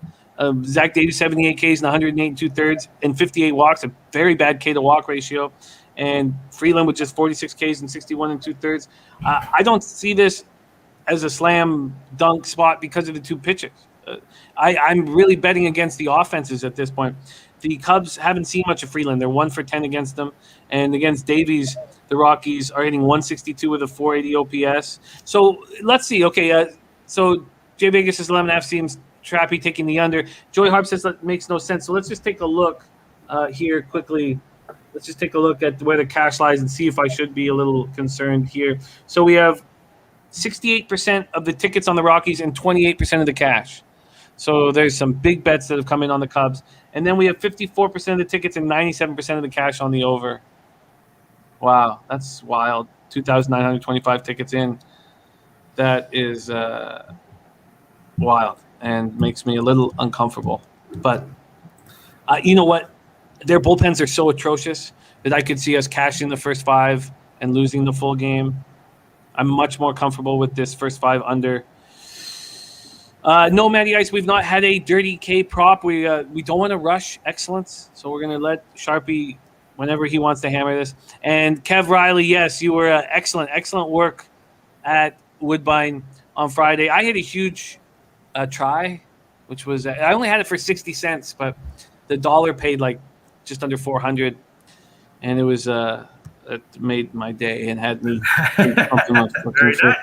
Zach Davies, 78 Ks and 108 2/3 and 58 walks, a very bad K to walk ratio. And Freeland with just 46 Ks and 61 2/3. I don't see this as a slam dunk spot because of the 2 pitches. I'm really betting against the offenses at this point. The Cubs haven't seen much of Freeland. They're 1 for 10 against them. And against Davies, the Rockies are hitting 162 with a 480 OPS. So let's see. Okay, so Jay Vegas is 11.5 seems Trappy taking the under. Joey Harp says that makes no sense. So let's just take a look here quickly. Let's just take a look at where the cash lies and see if I should be a little concerned here. So we have 68% of the tickets on the Rockies and 28% of the cash. So there's some big bets that have come in on the Cubs. And then we have 54% of the tickets and 97% of the cash on the over. Wow, that's wild. 2,925 tickets in. That is wild and makes me a little uncomfortable. But you know what? Their bullpens are so atrocious that I could see us cashing the first 5 and losing the full game. I'm much more comfortable with this first 5 under. No, Matty Ice, we've not had a dirty K prop. We don't want to rush excellence, so we're going to let Sharpie, whenever he wants to hammer this. And Kev Riley, yes, you were excellent work at Woodbine on Friday. I had a huge try, which was I only had it for 60 cents, but the dollar paid like just under 400, and it was it made my day and had me something like Very nice.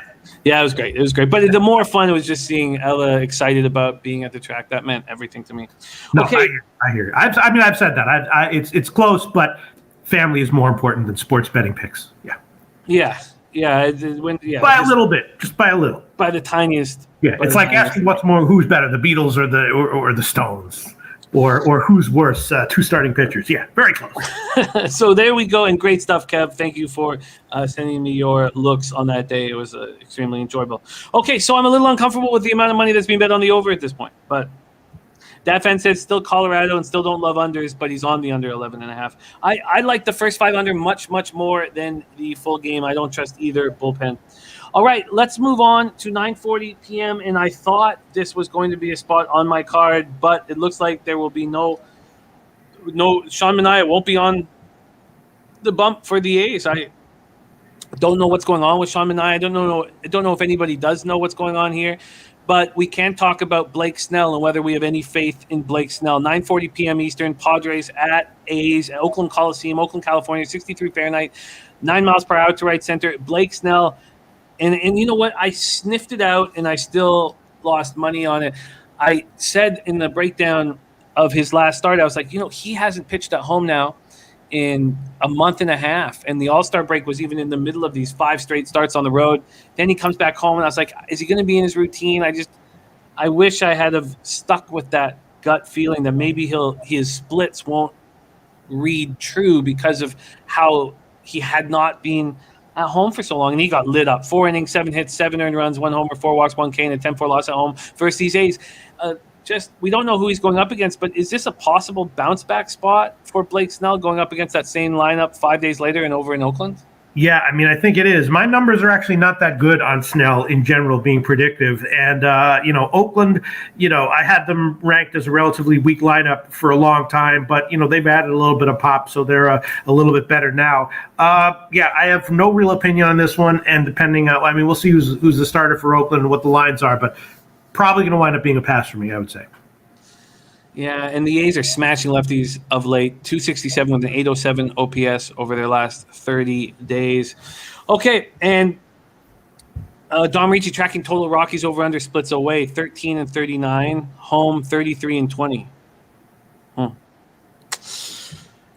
yeah, it was great. It was great. But the more fun it was just seeing Ella excited about being at the track. That meant everything to me. No, Okay. I hear you. I've said that. It's close, but family is more important than sports betting picks. Yeah. Yeah. By a little bit, just by a little. By the tiniest. Yeah, it's like asking who's better, the Beatles or the Stones, or who's worse, two starting pitchers. Yeah, very close. So there we go, and great stuff, Kev. Thank you for sending me your looks on that day. It was extremely enjoyable. Okay, so I'm a little uncomfortable with the amount of money that's being bet on the over at this point, but that fan says still Colorado and still don't love unders, but he's on the under 11.5. I like the first 5 under much more than the full game. I don't trust either bullpen. All right, let's move on to 9:40 p.m. And I thought this was going to be a spot on my card, but it looks like there will be no Sean Manaea won't be on the bump for the A's. I don't know what's going on with Sean Manaea. I don't know if anybody does know what's going on here. But we can talk about Blake Snell and whether we have any faith in Blake Snell. 9:40 p.m. Eastern, Padres at A's, at Oakland Coliseum, Oakland, California, 63 Fahrenheit, 9 miles per hour to right center. Blake Snell, and you know what? I sniffed it out, and I still lost money on it. I said in the breakdown of his last start, I was like, he hasn't pitched at home now in a month and a half, and the All-Star break was even in the middle of these 5 straight starts on the road. Then he comes back home, and I was like, is he going to be in his routine? I wish I had have stuck with that gut feeling that maybe his splits won't read true because of how he had not been at home for so long, and he got lit up. 4 innings, 7 hits, 7 earned runs, 1 homer, 4 walks, 1 K, and a 10-4 loss at home versus these A's. We don't know who he's going up against, but is this a possible bounce-back spot for Blake Snell going up against that same lineup 5 days later and over in Oakland? Yeah, I think it is. My numbers are actually not that good on Snell in general, being predictive. And, Oakland, I had them ranked as a relatively weak lineup for a long time, but, they've added a little bit of pop, so they're a little bit better now. I have no real opinion on this one, and depending on, we'll see who's the starter for Oakland and what the lines are, but probably going to wind up being a pass for me, I would say. Yeah, and the A's are smashing lefties of late. 267 with an 807 OPS over their last 30 days. Okay, and Dom Ricci tracking total Rockies over-under splits away, 13 and 39. Home, 33 and 20.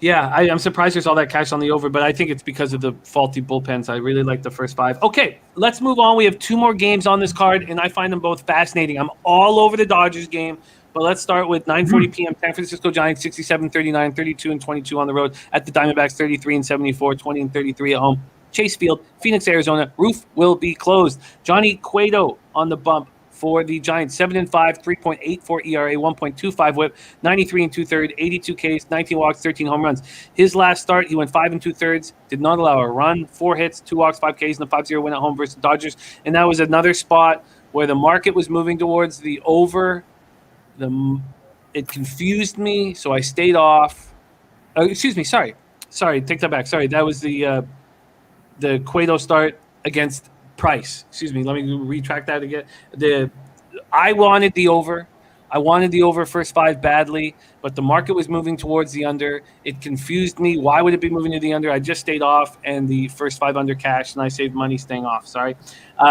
Yeah, I'm surprised there's all that cash on the over, but I think it's because of the faulty bullpens. I really like the first 5. Okay, let's move on. We have 2 more games on this card, and I find them both fascinating. I'm all over the Dodgers game, but let's start with 9:40 p.m. San Francisco Giants, 67-39, 32 and 22 on the road at the Diamondbacks, 33 and 74, 20 and 33 at home. Chase Field, Phoenix, Arizona. Roof will be closed. Johnny Cueto on the bump for the Giants, 7-5, 3.84 ERA, 1.25 WHIP, 93 and 2/3, 82 Ks, 19 walks, 13 home runs. His last start, he went 5 2/3, did not allow a run, 4 hits, 2 walks, 5 Ks, and a 5-0 win at home versus the Dodgers. And that was another spot where the market was moving towards the over. It confused me, so I stayed off. Sorry, take that back. Sorry, that was the Cueto start against Price. Excuse me, let me retract that again. I wanted the over. I wanted the over first 5 badly, but the market was moving towards the under. It confused me. Why would it be moving to the under? I just stayed off, and the first 5 under cash, and I saved money staying off. Sorry.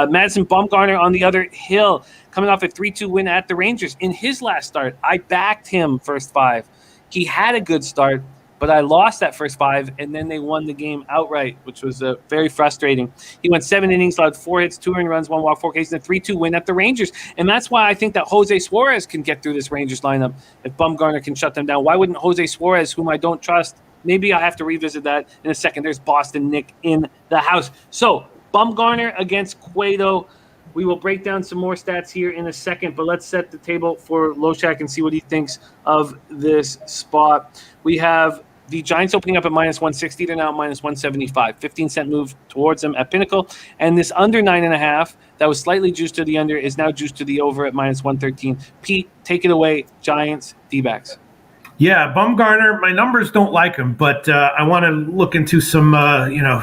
Madison Bumgarner on the other hill, coming off a 3-2 win at the Rangers. In his last start, I backed him first 5. He had a good start, but I lost that first 5, and then they won the game outright, which was very frustrating. He went 7 innings, allowed 4 hits, 2 earned runs, 1 walk, 4 Ks, and a 3-2 win at the Rangers. And that's why I think that Jose Suarez can get through this Rangers lineup if Bumgarner can shut them down. Why wouldn't Jose Suarez, whom I don't trust, maybe I have to revisit that in a second. There's Boston Nick in the house. So Bumgarner against Cueto. We will break down some more stats here in a second, but let's set the table for Loshak and see what he thinks of this spot. We have the Giants opening up at -160. They're now at -175. 15-cent move towards them at Pinnacle. And this under 9.5 that was slightly juiced to the under is now juiced to the over at -113. Pete, take it away. Giants, D-backs. Yeah, Bumgarner, my numbers don't like him, but I want to look into some,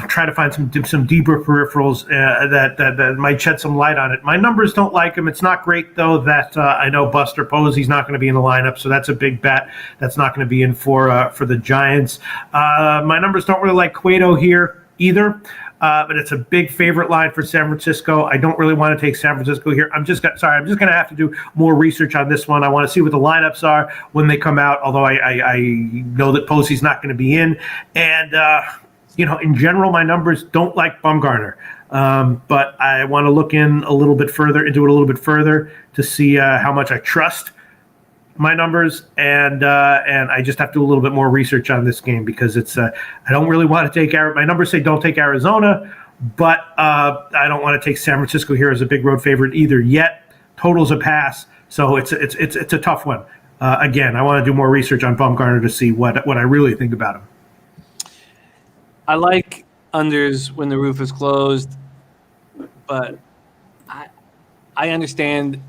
try to find some deeper peripherals that might shed some light on it. My numbers don't like him. It's not great, though, that I know Buster Posey's not going to be in the lineup, so that's a big bet. That's not going to be in for the Giants. My numbers don't really like Cueto here either. But it's a big favorite line for San Francisco. I don't really want to take San Francisco here. I'm just going to have to do more research on this one. I want to see what the lineups are when they come out, although I know that Posey's not going to be in. And, in general, my numbers don't like Bumgarner. But I want to look into it a little bit further to see how much I trust my numbers, and I just have to do a little bit more research on this game because it's I don't really want to take my numbers say don't take Arizona, but I don't want to take San Francisco here as a big road favorite either yet. Total's a pass, so it's a tough one. Again, I want to do more research on Bumgarner to see what I really think about him. I like unders when the roof is closed, but I understand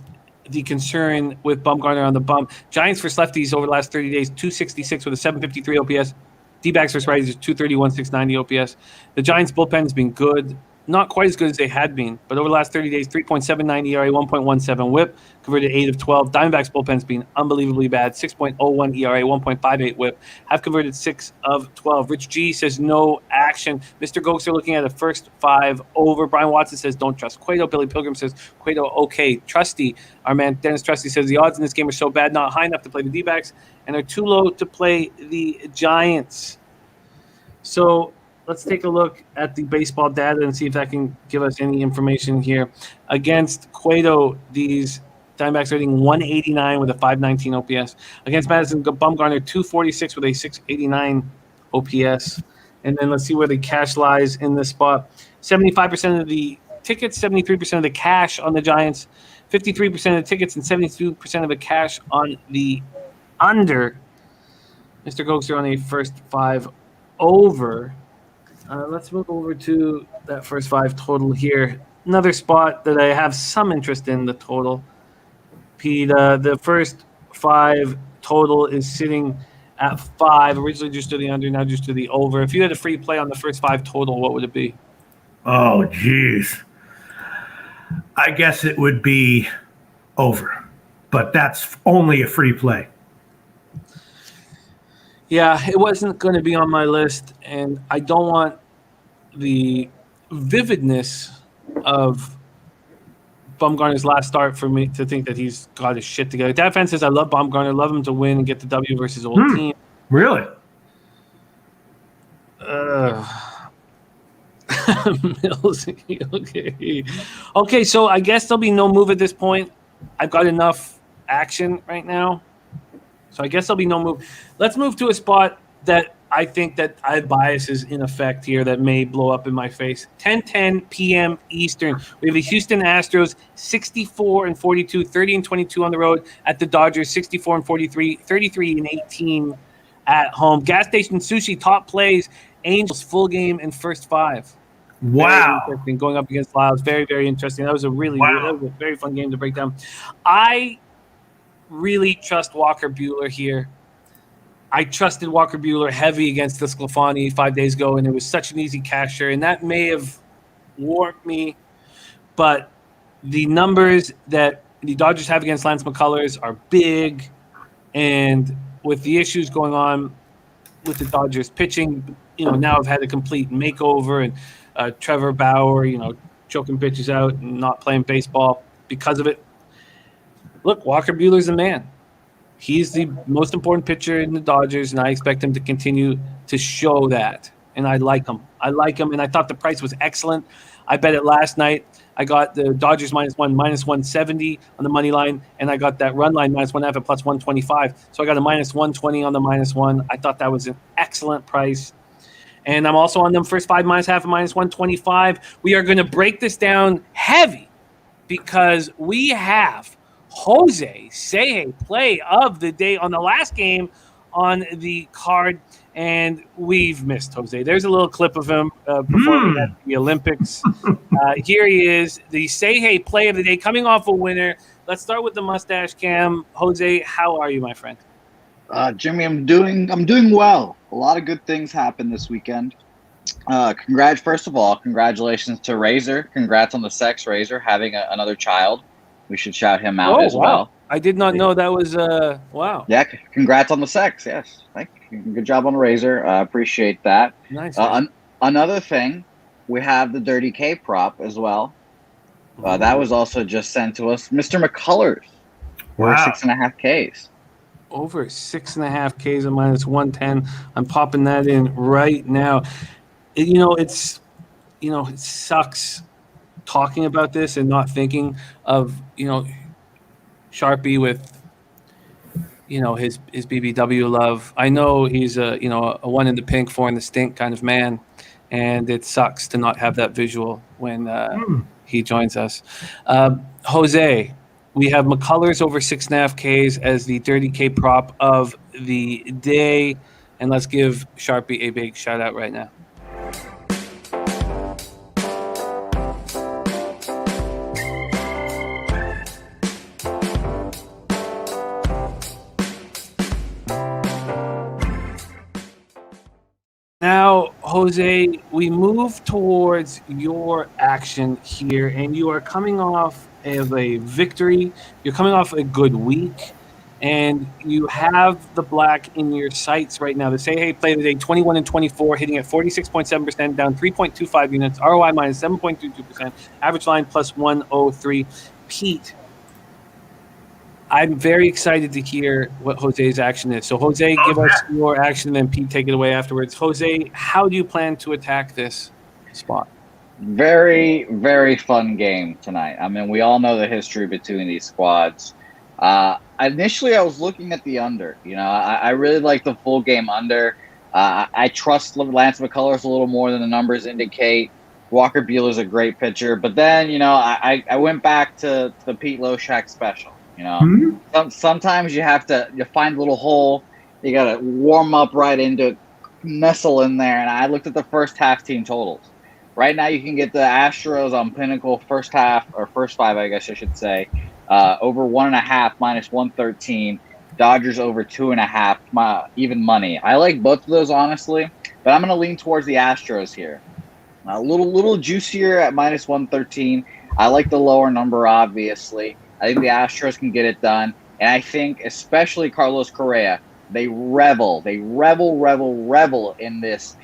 the concern with Bumgarner on the bump. Giants versus lefties over the last 30 days, 266 with a 753 OPS. D-backs versus righties is 231, 690 OPS. The Giants bullpen has been good. Not quite as good as they had been, but over the last 30 days, 3.79 ERA, 1.17 whip, converted 8 of 12. Diamondbacks bullpen's been unbelievably bad, 6.01 ERA, 1.58 whip, have converted 6 of 12. Rich G says no action. Mr. Gokes are looking at the first 5 over. Brian Watson says don't trust Cueto. Billy Pilgrim says Cueto okay. Trusty, our man Dennis Trusty says the odds in this game are so bad, not high enough to play the D-backs, and are too low to play the Giants. So let's take a look at the baseball data and see if that can give us any information here. Against Cueto, these Diamondbacks are hitting 189 with a 519 OPS. Against Madison Bumgarner, 246 with a 689 OPS. And then let's see where the cash lies in this spot. 75% of the tickets, 73% of the cash on the Giants, 53% of the tickets, and 72% of the cash on the under. Mr. Gokster on a first 5 over. Let's move over to that first 5 total here. Another spot that I have some interest in, the total. Pete, the first 5 total is sitting at 5. Originally just to the under, now just to the over. If you had a free play on the first 5 total, what would it be? Oh, geez. I guess it would be over. But that's only a free play. Yeah, it wasn't going to be on my list, and I don't want the vividness of Bumgarner's last start for me to think that he's got his shit together. That fan says, I love Bumgarner, love him to win and get the W versus old team. Really? Mills, okay, so I guess there'll be no move at this point. I've got enough action right now. So I guess there'll be no move. Let's move to a spot that I think that I have biases in effect here that may blow up in my face. 10:10 p.m. Eastern. We have the Houston Astros 64-42, 30-22 on the road at the Dodgers 64-43, 33-18 at home. Gas Station Sushi top plays. Angels full game in first 5. Wow. Very interesting. Going up against Lyles. Very, very interesting. That was a very fun game to break down. I really trust Walker Buehler here. I trusted Walker Buehler heavy against the Sclafani 5 days ago, and it was such an easy casher, and that may have warped me. But the numbers that the Dodgers have against Lance McCullers are big, and with the issues going on with the Dodgers pitching, now I've had a complete makeover, and Trevor Bauer, choking pitches out and not playing baseball because of it. Look, Walker Buehler's the man. He's the most important pitcher in the Dodgers, and I expect him to continue to show that. And I like him. And I thought the price was excellent. I bet it last night. I got the Dodgers -1, -170 on the money line, and I got that run line -1.5 at +125. So I got a -120 on the -1. I thought that was an excellent price. And I'm also on them first 5 -0.5 and -125. We are going to break this down heavy because we have Jose Seje play of the day on the last game on the card, and we've missed Jose. There's a little clip of him performing at the Olympics. Here he is, the Seje play of the day, coming off a winner. Let's start with the mustache cam. Jose, how are you, my friend? Jimmy, I'm doing well. A lot of good things happened this weekend. First of all, congratulations to Razor. Congrats on the sex Razor having another child. We should shout him out as well. I did not know that was wow. Yeah, congrats on the sex. Yes, thank you. Good job on Razor. Appreciate that. Nice. Another thing, we have the Dirty K prop as well. That was also just sent to us. Mr. McCullers. Wow. 6.5 Ks. Over 6.5 Ks at -110. I'm popping that in right now. It sucks talking about this and not thinking of Sharpie with his BBW love. I know he's a one in the pink, four in the stink kind of man, and it sucks to not have that visual when he joins us. Jose, we have McCullers over 6.5 Ks as the 30K prop of the day, and let's give Sharpie a big shout out right now. Now, Jose, we move towards your action here, and you are coming off of a victory. You're coming off a good week, and you have the black in your sights right now. The Say-Hey play of the day, 21 and 24, hitting at 46.7%, down 3.25 units, ROI minus 7.22%, average line plus 103. Pete, I'm very excited to hear what Jose's action is. So, Jose, give us your action, and then Pete, take it away afterwards. Jose, how do you plan to attack this spot? Very, very fun game tonight. I mean, we all know the history between these squads. Initially, I was looking at the under. I really like the full game under. I trust Lance McCullers a little more than the numbers indicate. Walker Buehler's a great pitcher. But then, I went back to the Pete Loshak special. Sometimes you have to find a little hole. You got to warm up right into it, nestle in there. And I looked at the first half team totals. Right now, you can get the Astros on Pinnacle first half, or first five, I guess I should say, over 1.5 minus 113. Dodgers over 2.5, even money. I like both of those, honestly, but I'm going to lean towards the Astros here. A little juicier at minus 113. I like the lower number, obviously. I think the Astros can get it done. And I think especially Carlos Correa, they revel in this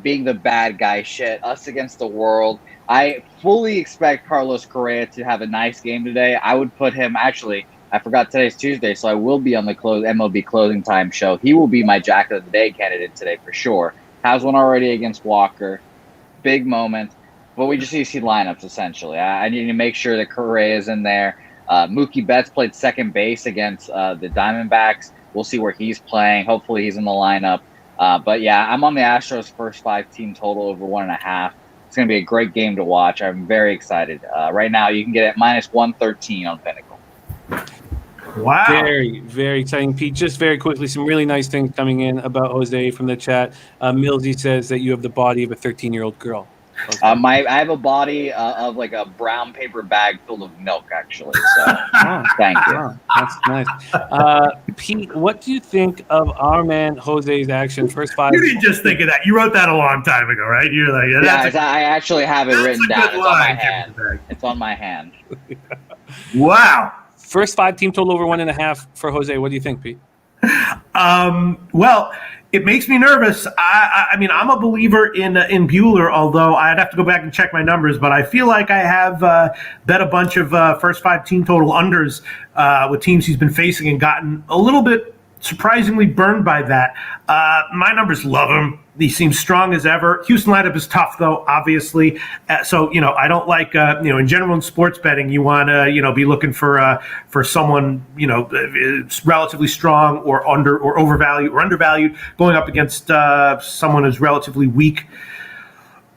being the bad guy shit, us against the world. I fully expect Carlos Correa to have a nice game today. I would put him, actually, I forgot today's Tuesday, so I will be on the MLB closing time show. He will be my Jack of the Day candidate today for sure. Has one already against Walker. Big moment. But we just need to see lineups, essentially. I need to make sure that Correa is in there. Mookie Betts played second base against the Diamondbacks. We'll see where he's playing. Hopefully he's in the lineup. But yeah, I'm on the Astros first five team total over 1.5. It's going to be a great game to watch. I'm very excited. Right now, you can get it minus 113 on Pinnacle. Wow. Very, very exciting, Pete. Just very quickly, some really nice things coming in about Jose from the chat. Millsy says that you have the body of a 13-year-old girl. I have a body of like a brown paper bag filled with milk, actually. So thank you. Wow, that's nice. Pete, what do you think of our man Jose's action? First five. You didn't just think of that. You wrote that a long time ago, right? You're like, I actually have it written down. It's on my hand. It's on my hand. Wow. First five team total over 1.5 for Jose. What do you think, Pete? Well, it makes me nervous. I mean, I'm a believer in Buehler, although I'd have to go back and check my numbers. But I feel like I have bet a bunch of first five team total unders with teams he's been facing and gotten a little bit surprisingly burned by that. My numbers love him. He seems strong as ever. Houston lineup is tough, though, obviously. So, I don't like, in general in sports betting, you want to, be looking for someone, relatively strong or overvalued or undervalued going up against someone who's relatively weak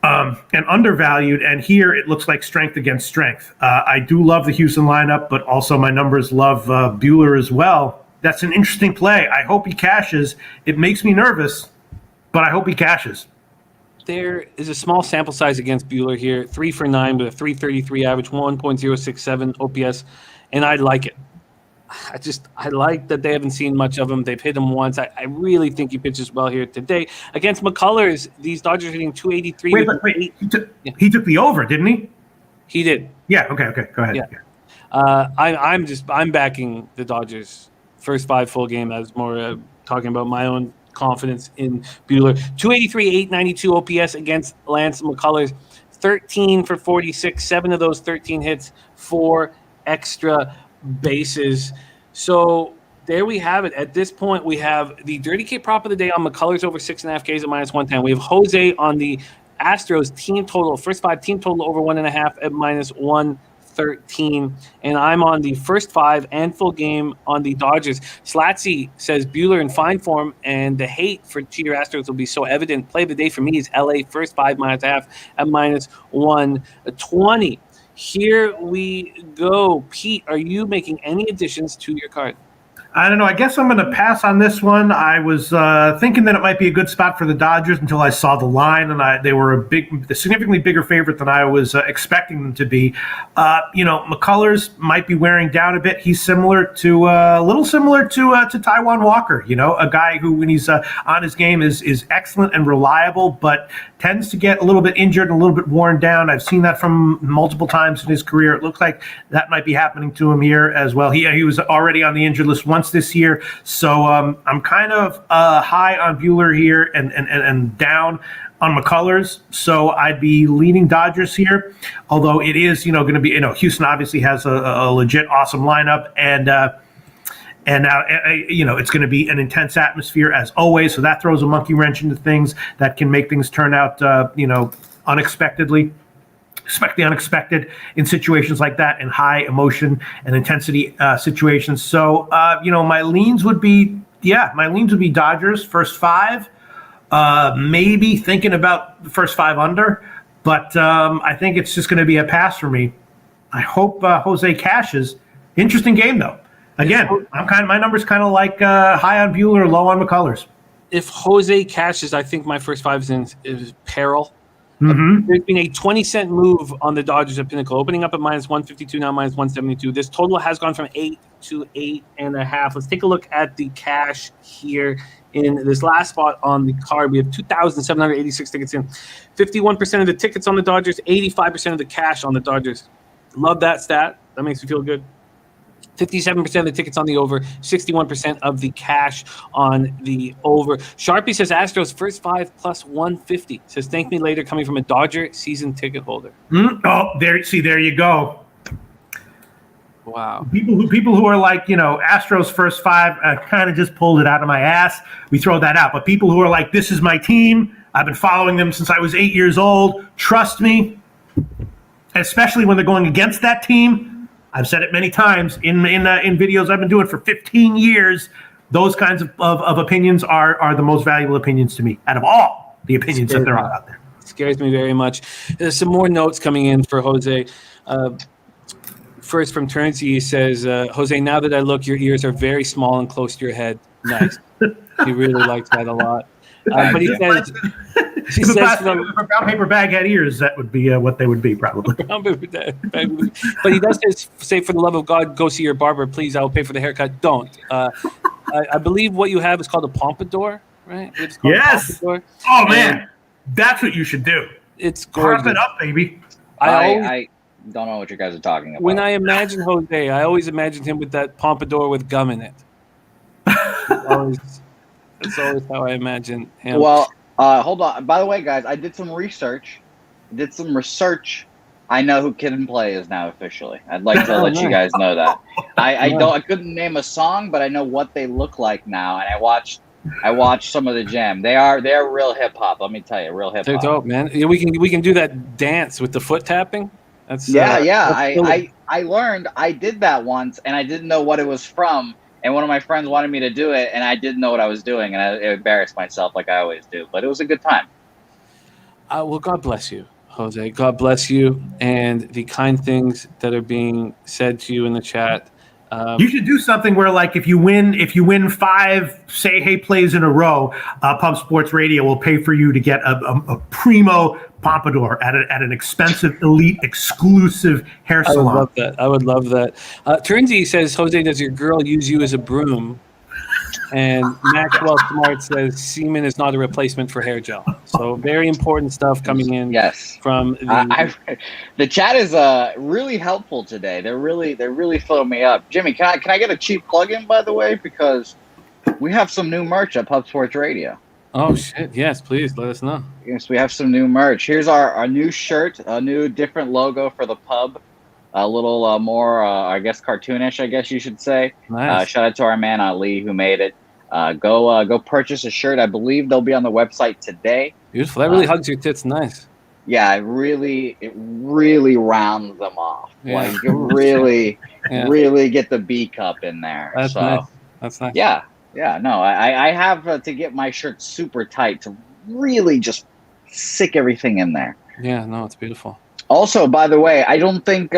and undervalued. And here it looks like strength against strength. I do love the Houston lineup, but also my numbers love Buehler as well. That's an interesting play. I hope he cashes. It makes me nervous, but I hope he cashes. There is a small sample size against Buehler here. 3 for 9 with a 333 average, 1.067 OPS, and I like it. I like that they haven't seen much of him. They've hit him once. I really think he pitches well here today against McCullers. These Dodgers hitting 283. Wait. He took the over, didn't he? He did. Yeah. Okay. Go ahead. Yeah. I'm backing the Dodgers first 5 full game. I was more talking about my own confidence in Buehler. 283, 892 OPS against Lance McCullers. 13 for 46. 7 of those 13 hits, 4 extra bases. So there we have it. At this point, we have the Dirty K prop of the day on McCullers over 6.5 Ks at -110. We have Jose on the Astros team total, first 5 team total over 1.5 at -113. And I'm on the first 5 and full game on the Dodgers. Slatsy says Buehler in fine form, and the hate for cheater Astros will be so evident. Play of the day for me is LA first 5 -1/2 at -120. Here we go. Pete, are you making any additions to your card? I don't know. I guess I'm going to pass on this one. I was thinking that it might be a good spot for the Dodgers until I saw the line, and they were a significantly bigger favorite than I was expecting them to be. McCullers might be wearing down a bit. He's a little similar to Taijuan Walker. A guy who, when he's on his game, is excellent and reliable, but tends to get a little bit injured and a little bit worn down. I've seen that from multiple times in his career. It looks like that might be happening to him here as well. He was already on the injured list once this year, so I'm kind of high on Buehler here and down on McCullers, so I'd be leaning Dodgers here. Although it is, going to be, Houston obviously has a legit awesome lineup, and now, it's going to be an intense atmosphere as always. So that throws a monkey wrench into things that can make things turn out, unexpectedly. Expect the unexpected in situations like that, in high emotion and intensity situations. So, my leans would be Dodgers first 5. Maybe thinking about the first 5 under, but I think it's just going to be a pass for me. I hope Jose cashes. Interesting game though. Again, my number's kind of like high on Buehler, low on McCullers. If Jose cashes, I think my first 5 is peril. Mm-hmm. There's been a 20-cent move on the Dodgers at Pinnacle, opening up at -152, now -172. This total has gone from 8 to 8.5. Let's take a look at the cash here in this last spot on the card. We have 2,786 tickets in. 51% of the tickets on the Dodgers, 85% of the cash on the Dodgers. Love that stat. That makes me feel good. 57% of the tickets on the over, 61% of the cash on the over. Sharpie says Astros first 5 +150. Says thank me later, coming from a Dodger season ticket holder. There you go. Wow. People who are like, Astros first 5, kind of just pulled it out of my ass. We throw that out. But people who are like, this is my team. I've been following them since I was 8 years old. Trust me, especially when they're going against that team. I've said it many times in videos I've been doing for 15 years. Those kinds of opinions are the most valuable opinions to me out of all the opinions that there are out there. Scares me very much. There's some more notes coming in for Jose. First from Turnsey, he says, Jose, now that I look, your ears are very small and close to your head. Nice. He really likes that a lot. But he says... If a brown paper bag had ears, that would be what they would be, probably. But he does say, for the love of God, go see your barber, please. I will pay for the haircut. Don't. I believe what you have is called a pompadour, right? Yes. Pompadour. Oh, man. That's what you should do. It's gorgeous. Carve it up, baby. I don't know what you guys are talking about. When I imagine Jose, I always imagined him with that pompadour with gum in it. That's always how I imagine him. Well, hold on. By the way, guys, I did some research. I know who Kid and Play is now officially. I'd like to let you guys know that. I couldn't name a song, but I know what they look like now, and I watched some of the jam. They are real hip hop. Let me tell you, real hip hop. They're dope, man. We can do that dance with the foot tapping. That's I learned. I did that once, and I didn't know what it was from. And one of my friends wanted me to do it, and I didn't know what I was doing, and I embarrassed myself like I always do. But it was a good time. Well, God bless you, Jose. God bless you, and the kind things that are being said to you in the chat. You should do something where, like, if you win 5 Say Hey plays in a row, Pub Sports Radio will pay for you to get a primo pompadour at an expensive, elite, exclusive hair salon. I would love that. Turnsy says, Jose, does your girl use you as a broom? And Maxwell Smart says, semen is not a replacement for hair gel. So very important stuff coming in. Yes. From the chat is really helpful today. They're really filling me up. Jimmy, can I get a cheap plug-in, by the way, because we have some new merch at Pub Sports Radio. Oh shit! Yes, please let us know. Yes, we have some new merch. Here's our new shirt, a new different logo for the pub. A little more, I guess, cartoonish, I guess you should say. Nice. Shout out to our man Ali who made it. Go purchase a shirt. I believe they'll be on the website today. Beautiful. That really hugs your tits. Nice. Yeah, it really rounds them off. Yeah. Like you really get the B cup in there. That's nice. That's nice. Yeah. No, I have to get my shirt super tight to really just sick everything in there. Yeah. No, it's beautiful. Also, by the way, I don't think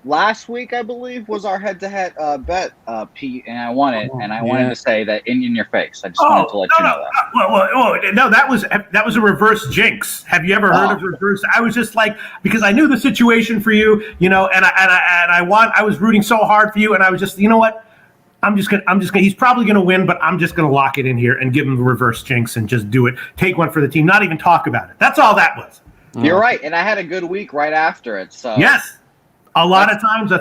last week, I believe, was our head-to-head bet, Pete, and I won it. And I wanted to say that in your face. I just wanted to let you know that. No, that was a reverse jinx. Have you ever heard of reverse? I was just like, because I knew the situation for you, and I was rooting so hard for you, and I was just, you know what? I'm just gonna. He's probably gonna win, but I'm just gonna lock it in here and give him the reverse jinx and just do it. Take one for the team. Not even talk about it. That's all that was. You're right, and I had a good week right after it. So yes, a lot of times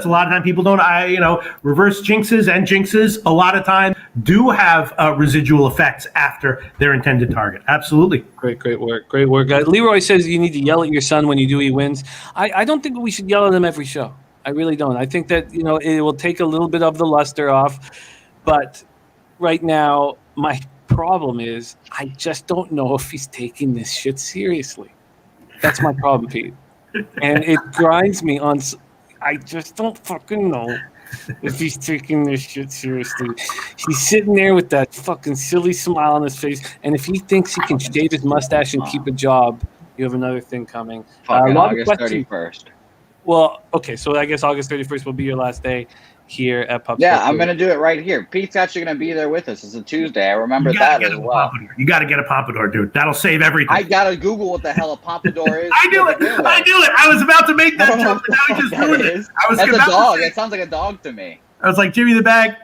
people don't. Reverse jinxes and jinxes a lot of times do have residual effects after their intended target. Absolutely. Great work. Leroy says you need to yell at your son when he wins. I don't think we should yell at him every show. I really don't. I think that it will take a little bit of the luster off, but right now my problem is I just don't know if he's taking this shit seriously. That's my problem, Pete. And it grinds me on. I just don't fucking know if he's taking this shit seriously. He's sitting there with that fucking silly smile on his face. And if he thinks he can shave his mustache and keep a job, you have another thing coming. August 31st. Well, okay, so I guess August 31st will be your last day here at Pub. Yeah, I'm going to do it right here. Pete's actually going to be there with us. It's a Tuesday. I remember that as well. You got to get a pompadour, dude. That'll save everything. I got to Google what the hell a pompadour is. I knew it. I was about to make that joke, but now he just ruined it. That's a dog. It sounds like a dog to me. I was like, Jimmy the Bag,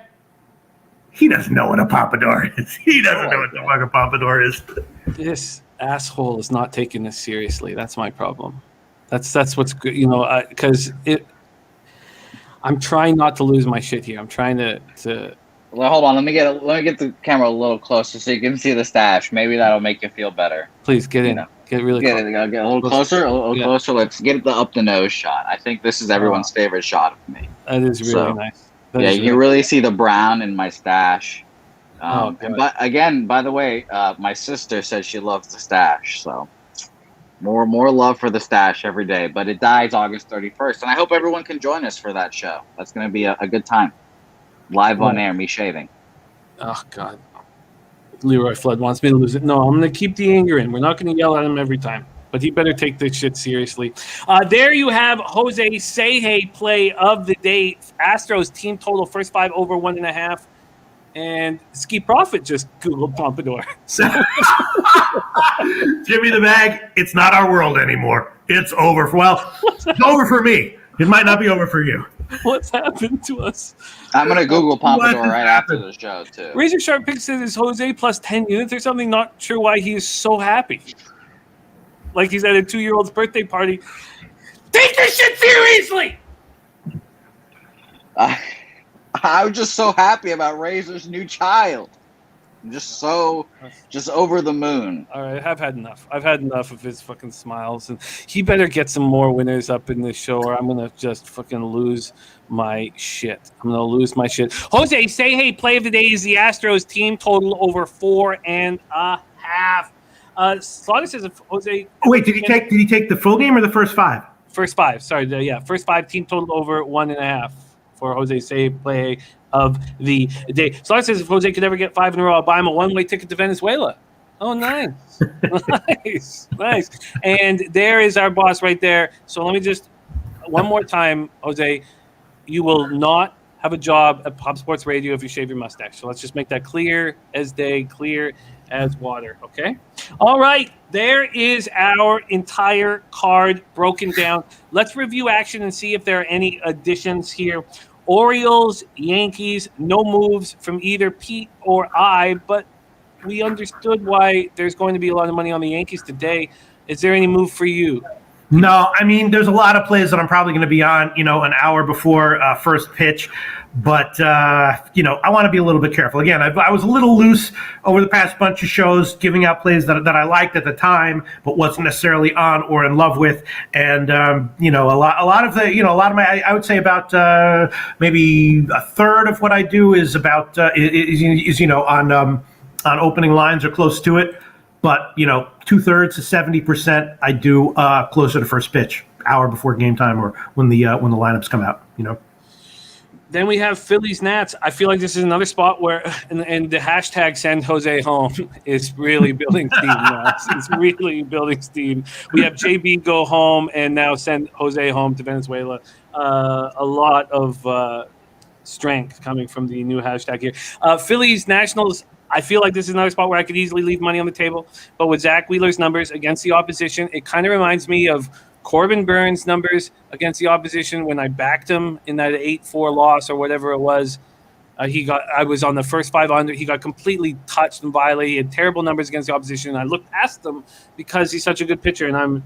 he doesn't know what a pompadour is. He doesn't know what the fuck a pompadour is. This asshole is not taking this seriously. That's my problem. That's what's good, because I'm trying not to lose my shit here. I'm trying to. Well, hold on. Let me get the camera a little closer so you can see the stash. Maybe that'll make you feel better. Please get in. Get really close. Get a little closer. A little closer. Let's get the up the nose shot. I think this is everyone's favorite shot of me. That is really nice. You really see the brown in my stash. By the way, my sister says she loves the stash. So more love for the stash every day. But it dies August 31st, and I hope everyone can join us for that show. That's going to be a good time. Live on air, me shaving. Oh, God. Leroy Flood wants me to lose it. No, I'm going to keep the anger in. We're not going to yell at him every time. But he better take this shit seriously. There you have Jose Say Hey play of the day. Astros team total first 5 over 1.5. And Ski Profit just Googled Pompadour. Jimmy the Bag, it's not our world anymore. It's over. It's over for me. It might not be over for you. What's happened to us? I'm going to Google Pompadour right after the show, too. Razor Sharp Pick says Jose plus 10 units or something. Not sure why he is so happy. Like he's at a 2-year-old's birthday party. Take this shit seriously! I was just so happy about Razor's new child. I'm just over the moon. All right, I've had enough. I've had enough of his fucking smiles. And he better get some more winners up in this show or I'm going to just fucking lose my shit. I'm going to lose my shit. Jose, Say Hey play of the day is the Astros team total over 4.5. Slaughter says if Jose... Wait, did he take the full game or the first 5? First 5, sorry. First 5 team total over 1.5 for Jose Say play of the day. Slaughter says if Jose could ever get 5 in a row, I'll buy him a one-way ticket to Venezuela. Oh, nice. nice. And there is our boss right there. So let me just, one more time, Jose, you will not have a job at Pop Sports Radio if you shave your mustache. So let's just make that clear as day, clear as water, okay? All right, there is our entire card broken down. Let's review action and see if there are any additions here. Orioles, Yankees, no moves from either Pete or I, but we understood why there's going to be a lot of money on the Yankees today. Is there any move for you? No, I mean, there's a lot of plays that I'm probably going to be on, an hour before first pitch. But, I want to be a little bit careful. Again, I was a little loose over the past bunch of shows, giving out plays that I liked at the time, but wasn't necessarily on or in love with. And, a lot of my, I would say about maybe a third of what I do is about, on opening lines or close to it. But, 2/3 to 70%, I do closer to first pitch, hour before game time or when the lineups come out, Then we have Phillies Nats. I feel like this is another spot where, and the hashtag send Jose home is really building steam now. It's really building steam. We have JB go home and now send Jose home to Venezuela. A lot of strength coming from the new hashtag here. Phillies Nationals. I feel like this is another spot where I could easily leave money on the table. But with Zach Wheeler's numbers against the opposition, it kind of reminds me of Corbin Burns' numbers against the opposition when I backed him in that 8-4 loss or whatever it was. I was on the first 500. He got completely touched and violated. He had terrible numbers against the opposition. And I looked past him because he's such a good pitcher, and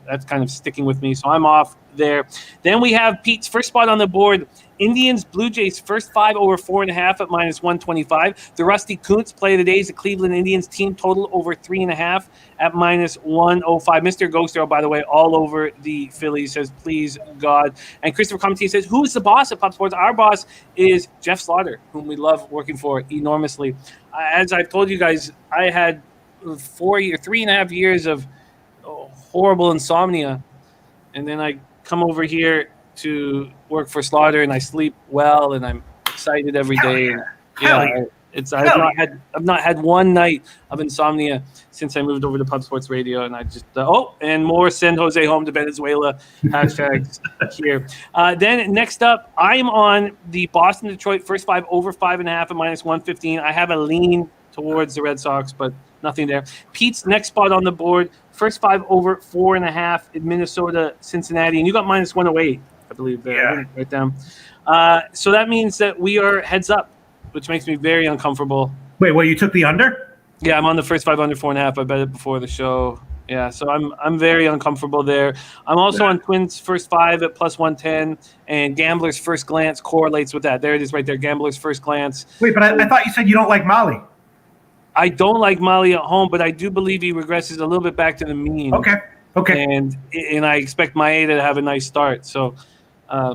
that's kind of sticking with me. So I'm off there. Then we have Pete's first spot on the board. Indians, Blue Jays, first 5 over 4.5 at -125. The Rusty Kuntz play of the day is the Cleveland Indians team total over 3.5 at -105. Mr. Ghoster, by the way, all over the Phillies, says, please, God. And Christopher Comte says, who is the boss at Pop Sports? Our boss is Jeff Slaughter, whom we love working for enormously. As I've told you guys, I had 3.5 years of horrible insomnia. And then I come over here to work for Slaughter, and I sleep well, and I'm excited every day. I've not had one night of insomnia since I moved over to Pub Sports Radio, and I just and more send Jose home to Venezuela hashtags here. Then next up, I'm on the Boston Detroit first 5 over 5.5 at -115. I have a lean towards the Red Sox, but nothing there. Pete's next spot on the board, first 5 over 4.5 in Minnesota, Cincinnati, and you got -108. I believe there. Yeah. Right down. So that means that we are heads up, which makes me very uncomfortable. Wait, you took the under? Yeah, I'm on the first 5 under 4.5. I bet it before the show. Yeah, so I'm very uncomfortable there. I'm also on Twins first 5 at +110, and Gambler's first glance correlates with that. There it is right there, Gambler's first glance. Wait, but I thought you said you don't like Molly. I don't like Molly at home, but I do believe he regresses a little bit back to the mean. Okay. And I expect Maeda to have a nice start. So, I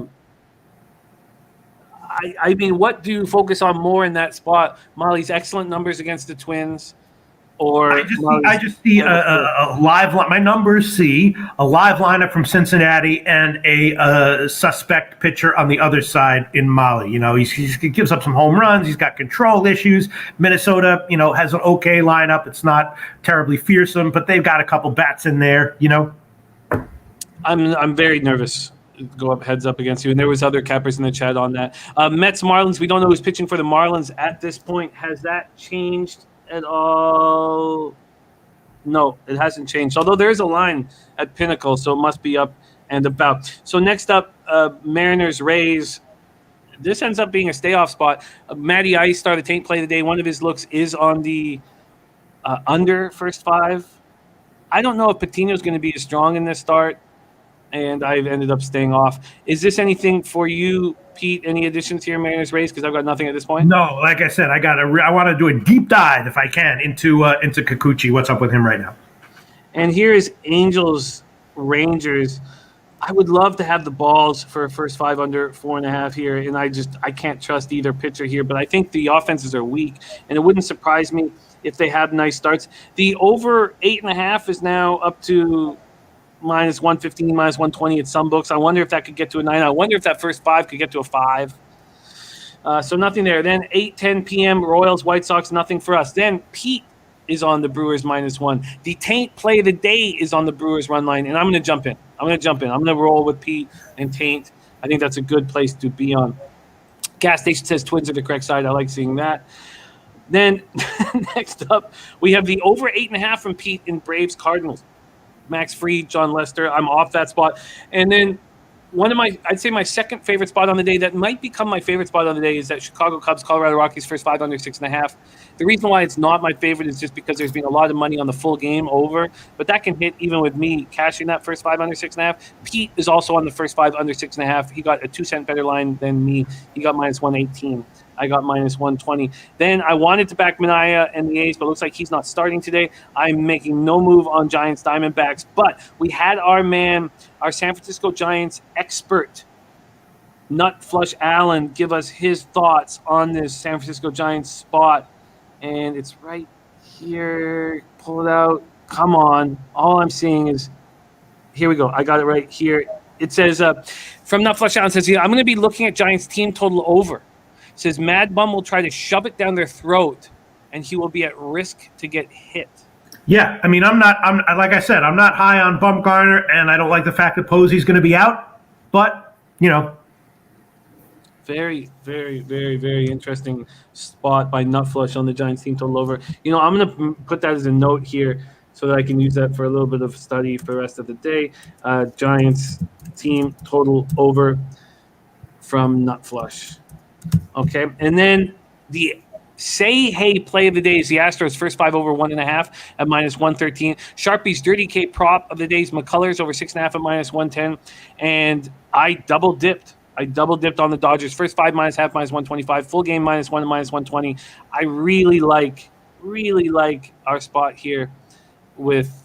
mean, what do you focus on more in that spot? Molly's excellent numbers against the Twins, or I just see a live line. My numbers see a live lineup from Cincinnati and a suspect pitcher on the other side in Molly. He gives up some home runs. He's got control issues. Minnesota, has an okay lineup. It's not terribly fearsome, but they've got a couple bats in there. I'm very nervous. Go up heads up against you, and there was other cappers in the chat on that. Mets Marlins. We don't know who's pitching for the Marlins at this point. Has that changed at all? No, it hasn't changed. Although there is a line at Pinnacle, so it must be up and about. So next up, Mariners Rays. This ends up being a stay off spot. Matty Ice started Taint play today. One of his looks is on the under first 5. I don't know if Patino's going to be as strong in this start, and I've ended up staying off. Is this anything for you, Pete? Any additions here, Mariners Rays? Because I've got nothing at this point. No, like I said, I want to do a deep dive if I can into Kikuchi. What's up with him right now? And here is Angels Rangers. I would love to have the balls for a first 5 under 4.5 here, and I can't trust either pitcher here. But I think the offenses are weak, and it wouldn't surprise me if they have nice starts. The over 8.5 is now up to -115, -120 at some books. I wonder if that could get to a 9. I wonder if that first 5 could get to a 5. So nothing there. Then 8:10 p.m. Royals, White Sox, nothing for us. Then Pete is on the Brewers -1. The Taint play of the day is on the Brewers run line, and I'm going to jump in. I'm going to roll with Pete and Taint. I think that's a good place to be on. Gas station says Twins are the correct side. I like seeing that. Then next up, we have the over 8.5 from Pete in Braves Cardinals. Max Fried, John Lester. I'm off that spot. And then I'd say my second favorite spot on the day that might become my favorite spot on the day is that Chicago Cubs, Colorado Rockies, first 5 under 6.5. The reason why it's not my favorite is just because there's been a lot of money on the full game over, but that can hit even with me cashing that first 5 under 6.5. Pete is also on the first 5 under 6.5. He got a 2-cent better line than me. He got minus 118. I got minus 120. Then I wanted to back Minaya and the A's, but it looks like he's not starting today. I'm making no move on Giants Diamondbacks, but we had our San Francisco Giants expert, Nut Flush Allen, give us his thoughts on this San Francisco Giants spot. And it's right here. Pull it out. Come on. All I'm seeing is, here we go. I got it right here. It says, from Nut Flush Allen, says, I'm going to be looking at Giants team total over. Says Mad Bum will try to shove it down their throat, and he will be at risk to get hit. Yeah, I mean, I'm like I said, I'm not high on Bumgarner, and I don't like the fact that Posey's going to be out. But very, very, very, very interesting spot by Nutflush on the Giants team total over. I'm going to put that as a note here so that I can use that for a little bit of study for the rest of the day. Giants team total over from Nutflush. Okay, and then the say hey play of the day is the Astros first 5 over 1.5 at minus 113. Sharpie's Dirty K prop of the day is McCullers over 6.5 at minus 110. And I double dipped on the Dodgers first 5 minus half minus 125, full game minus 1 minus 120. I really like our spot here with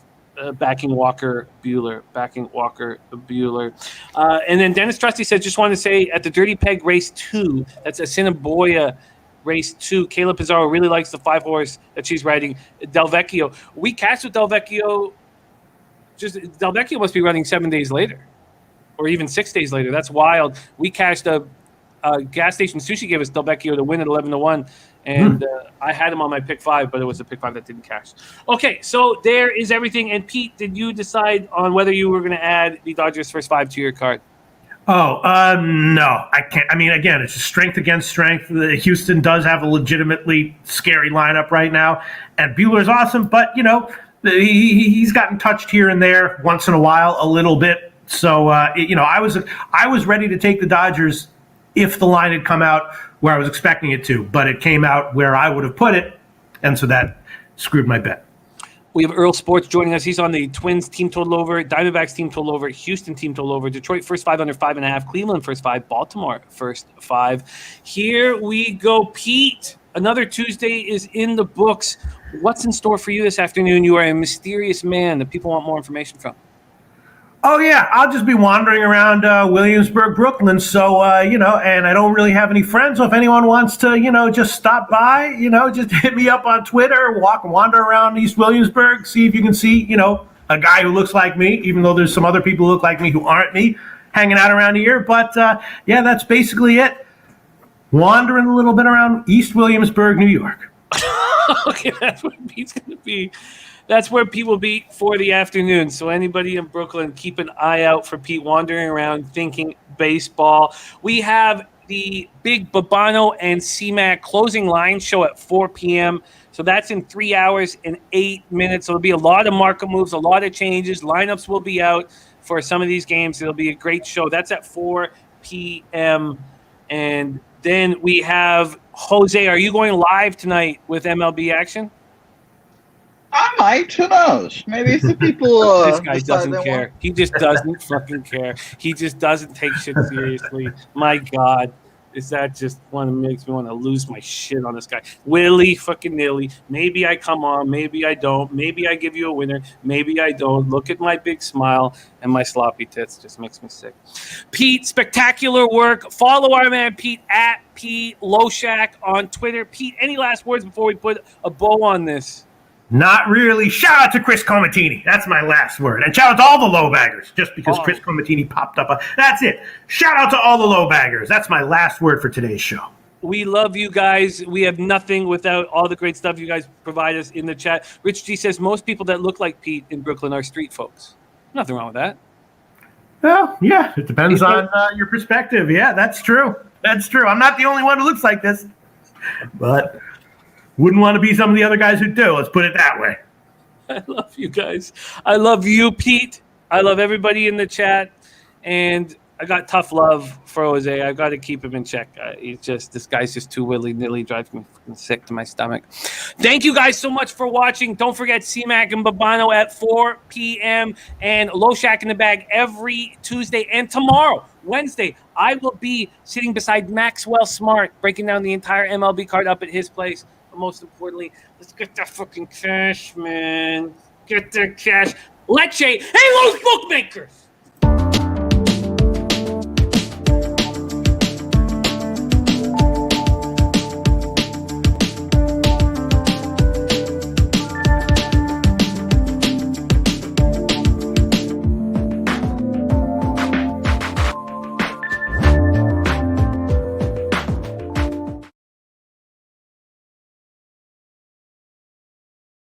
backing Walker Buehler. And then Dennis Trusty said, just wanted to say at the Dirty Peg race 2, that's Assiniboia race 2, Caleb Pizarro really likes the 5-horse that she's riding, Del Vecchio. We cashed with Del Vecchio. Del Vecchio must be running 7 days later or even 6 days later. That's wild. We cashed a gas station sushi gave us Del Vecchio to win at 11-1. And I had him on my pick 5, but it was a pick 5 that didn't cash. Okay, so there is everything. And Pete, did you decide on whether you were going to add the Dodgers first 5 to your card? Oh, no, I can't. I mean, again, it's just strength against strength. Houston does have a legitimately scary lineup right now. And Buehler's awesome, but, he's gotten touched here and there once in a while, a little bit. So, I was ready to take the Dodgers if the line had come out where I was expecting it to, but it came out where I would have put it, and so that screwed my bet. We have Earl Sports joining us. He's on the Twins team total over, Diamondbacks team total over, Houston team total over, Detroit first 5 under 5.5, Cleveland first 5, Baltimore first 5. Here we go, Pete. Another Tuesday is in the books. What's in store for you this afternoon? You are a mysterious man that people want more information from. Oh, yeah, I'll just be wandering around Williamsburg, Brooklyn. So, and I don't really have any friends. So if anyone wants to, just stop by, just hit me up on Twitter, wander around East Williamsburg, see if you can see, a guy who looks like me, even though there's some other people who look like me who aren't me hanging out around here. But, that's basically it. Wandering a little bit around East Williamsburg, New York. Okay, that's where Pete's going to be. That's where Pete will be for the afternoon. So anybody in Brooklyn, keep an eye out for Pete wandering around thinking baseball. We have the big Babano and CMAC closing line show at 4 p.m. So that's in 3 hours and 8 minutes. So there'll be a lot of market moves, a lot of changes. Lineups will be out for some of these games. It'll be a great show. That's at 4 p.m. And then we have Jose. Are you going live tonight with MLB action? I might. Who knows? Maybe if the people. This guy doesn't care. He just doesn't fucking care. He just doesn't take shit seriously. My God. Is that just makes me want to lose my shit on this guy? Willy fucking nilly. Maybe I come on. Maybe I don't. Maybe I give you a winner. Maybe I don't. Look at my big smile and my sloppy tits. Just makes me sick. Pete, spectacular work. Follow our man Pete at P Loshak on Twitter. Pete, any last words before we put a bow on this? Not really. Shout out to Chris Comatini. That's my last word. And shout out to all the low baggers, just because Chris Comatini popped up. That's it. Shout out to all the low baggers. That's my last word for today's show. We love you guys. We have nothing without all the great stuff you guys provide us in the chat. Rich G says most people that look like Pete in Brooklyn are street folks. Nothing wrong with that. Well, yeah, it depends on your perspective. Yeah, that's true. That's true. I'm not the only one who looks like this, but wouldn't want to be some of the other guys who do. Let's put it that way. I love you guys. I love you, Pete. I love everybody in the chat. And I got tough love for Jose. I got to keep him in check. This guy's just too willy-nilly, drives me sick to my stomach. Thank you guys so much for watching. Don't forget C-Mac and Babano at 4 p.m. and Loshak in the Bag every Tuesday. And tomorrow, Wednesday, I will be sitting beside Maxwell Smart, breaking down the entire MLB card up at his place. But most importantly, let's get that fucking cash, man. Get the cash. Lecce. Hey, those bookmakers!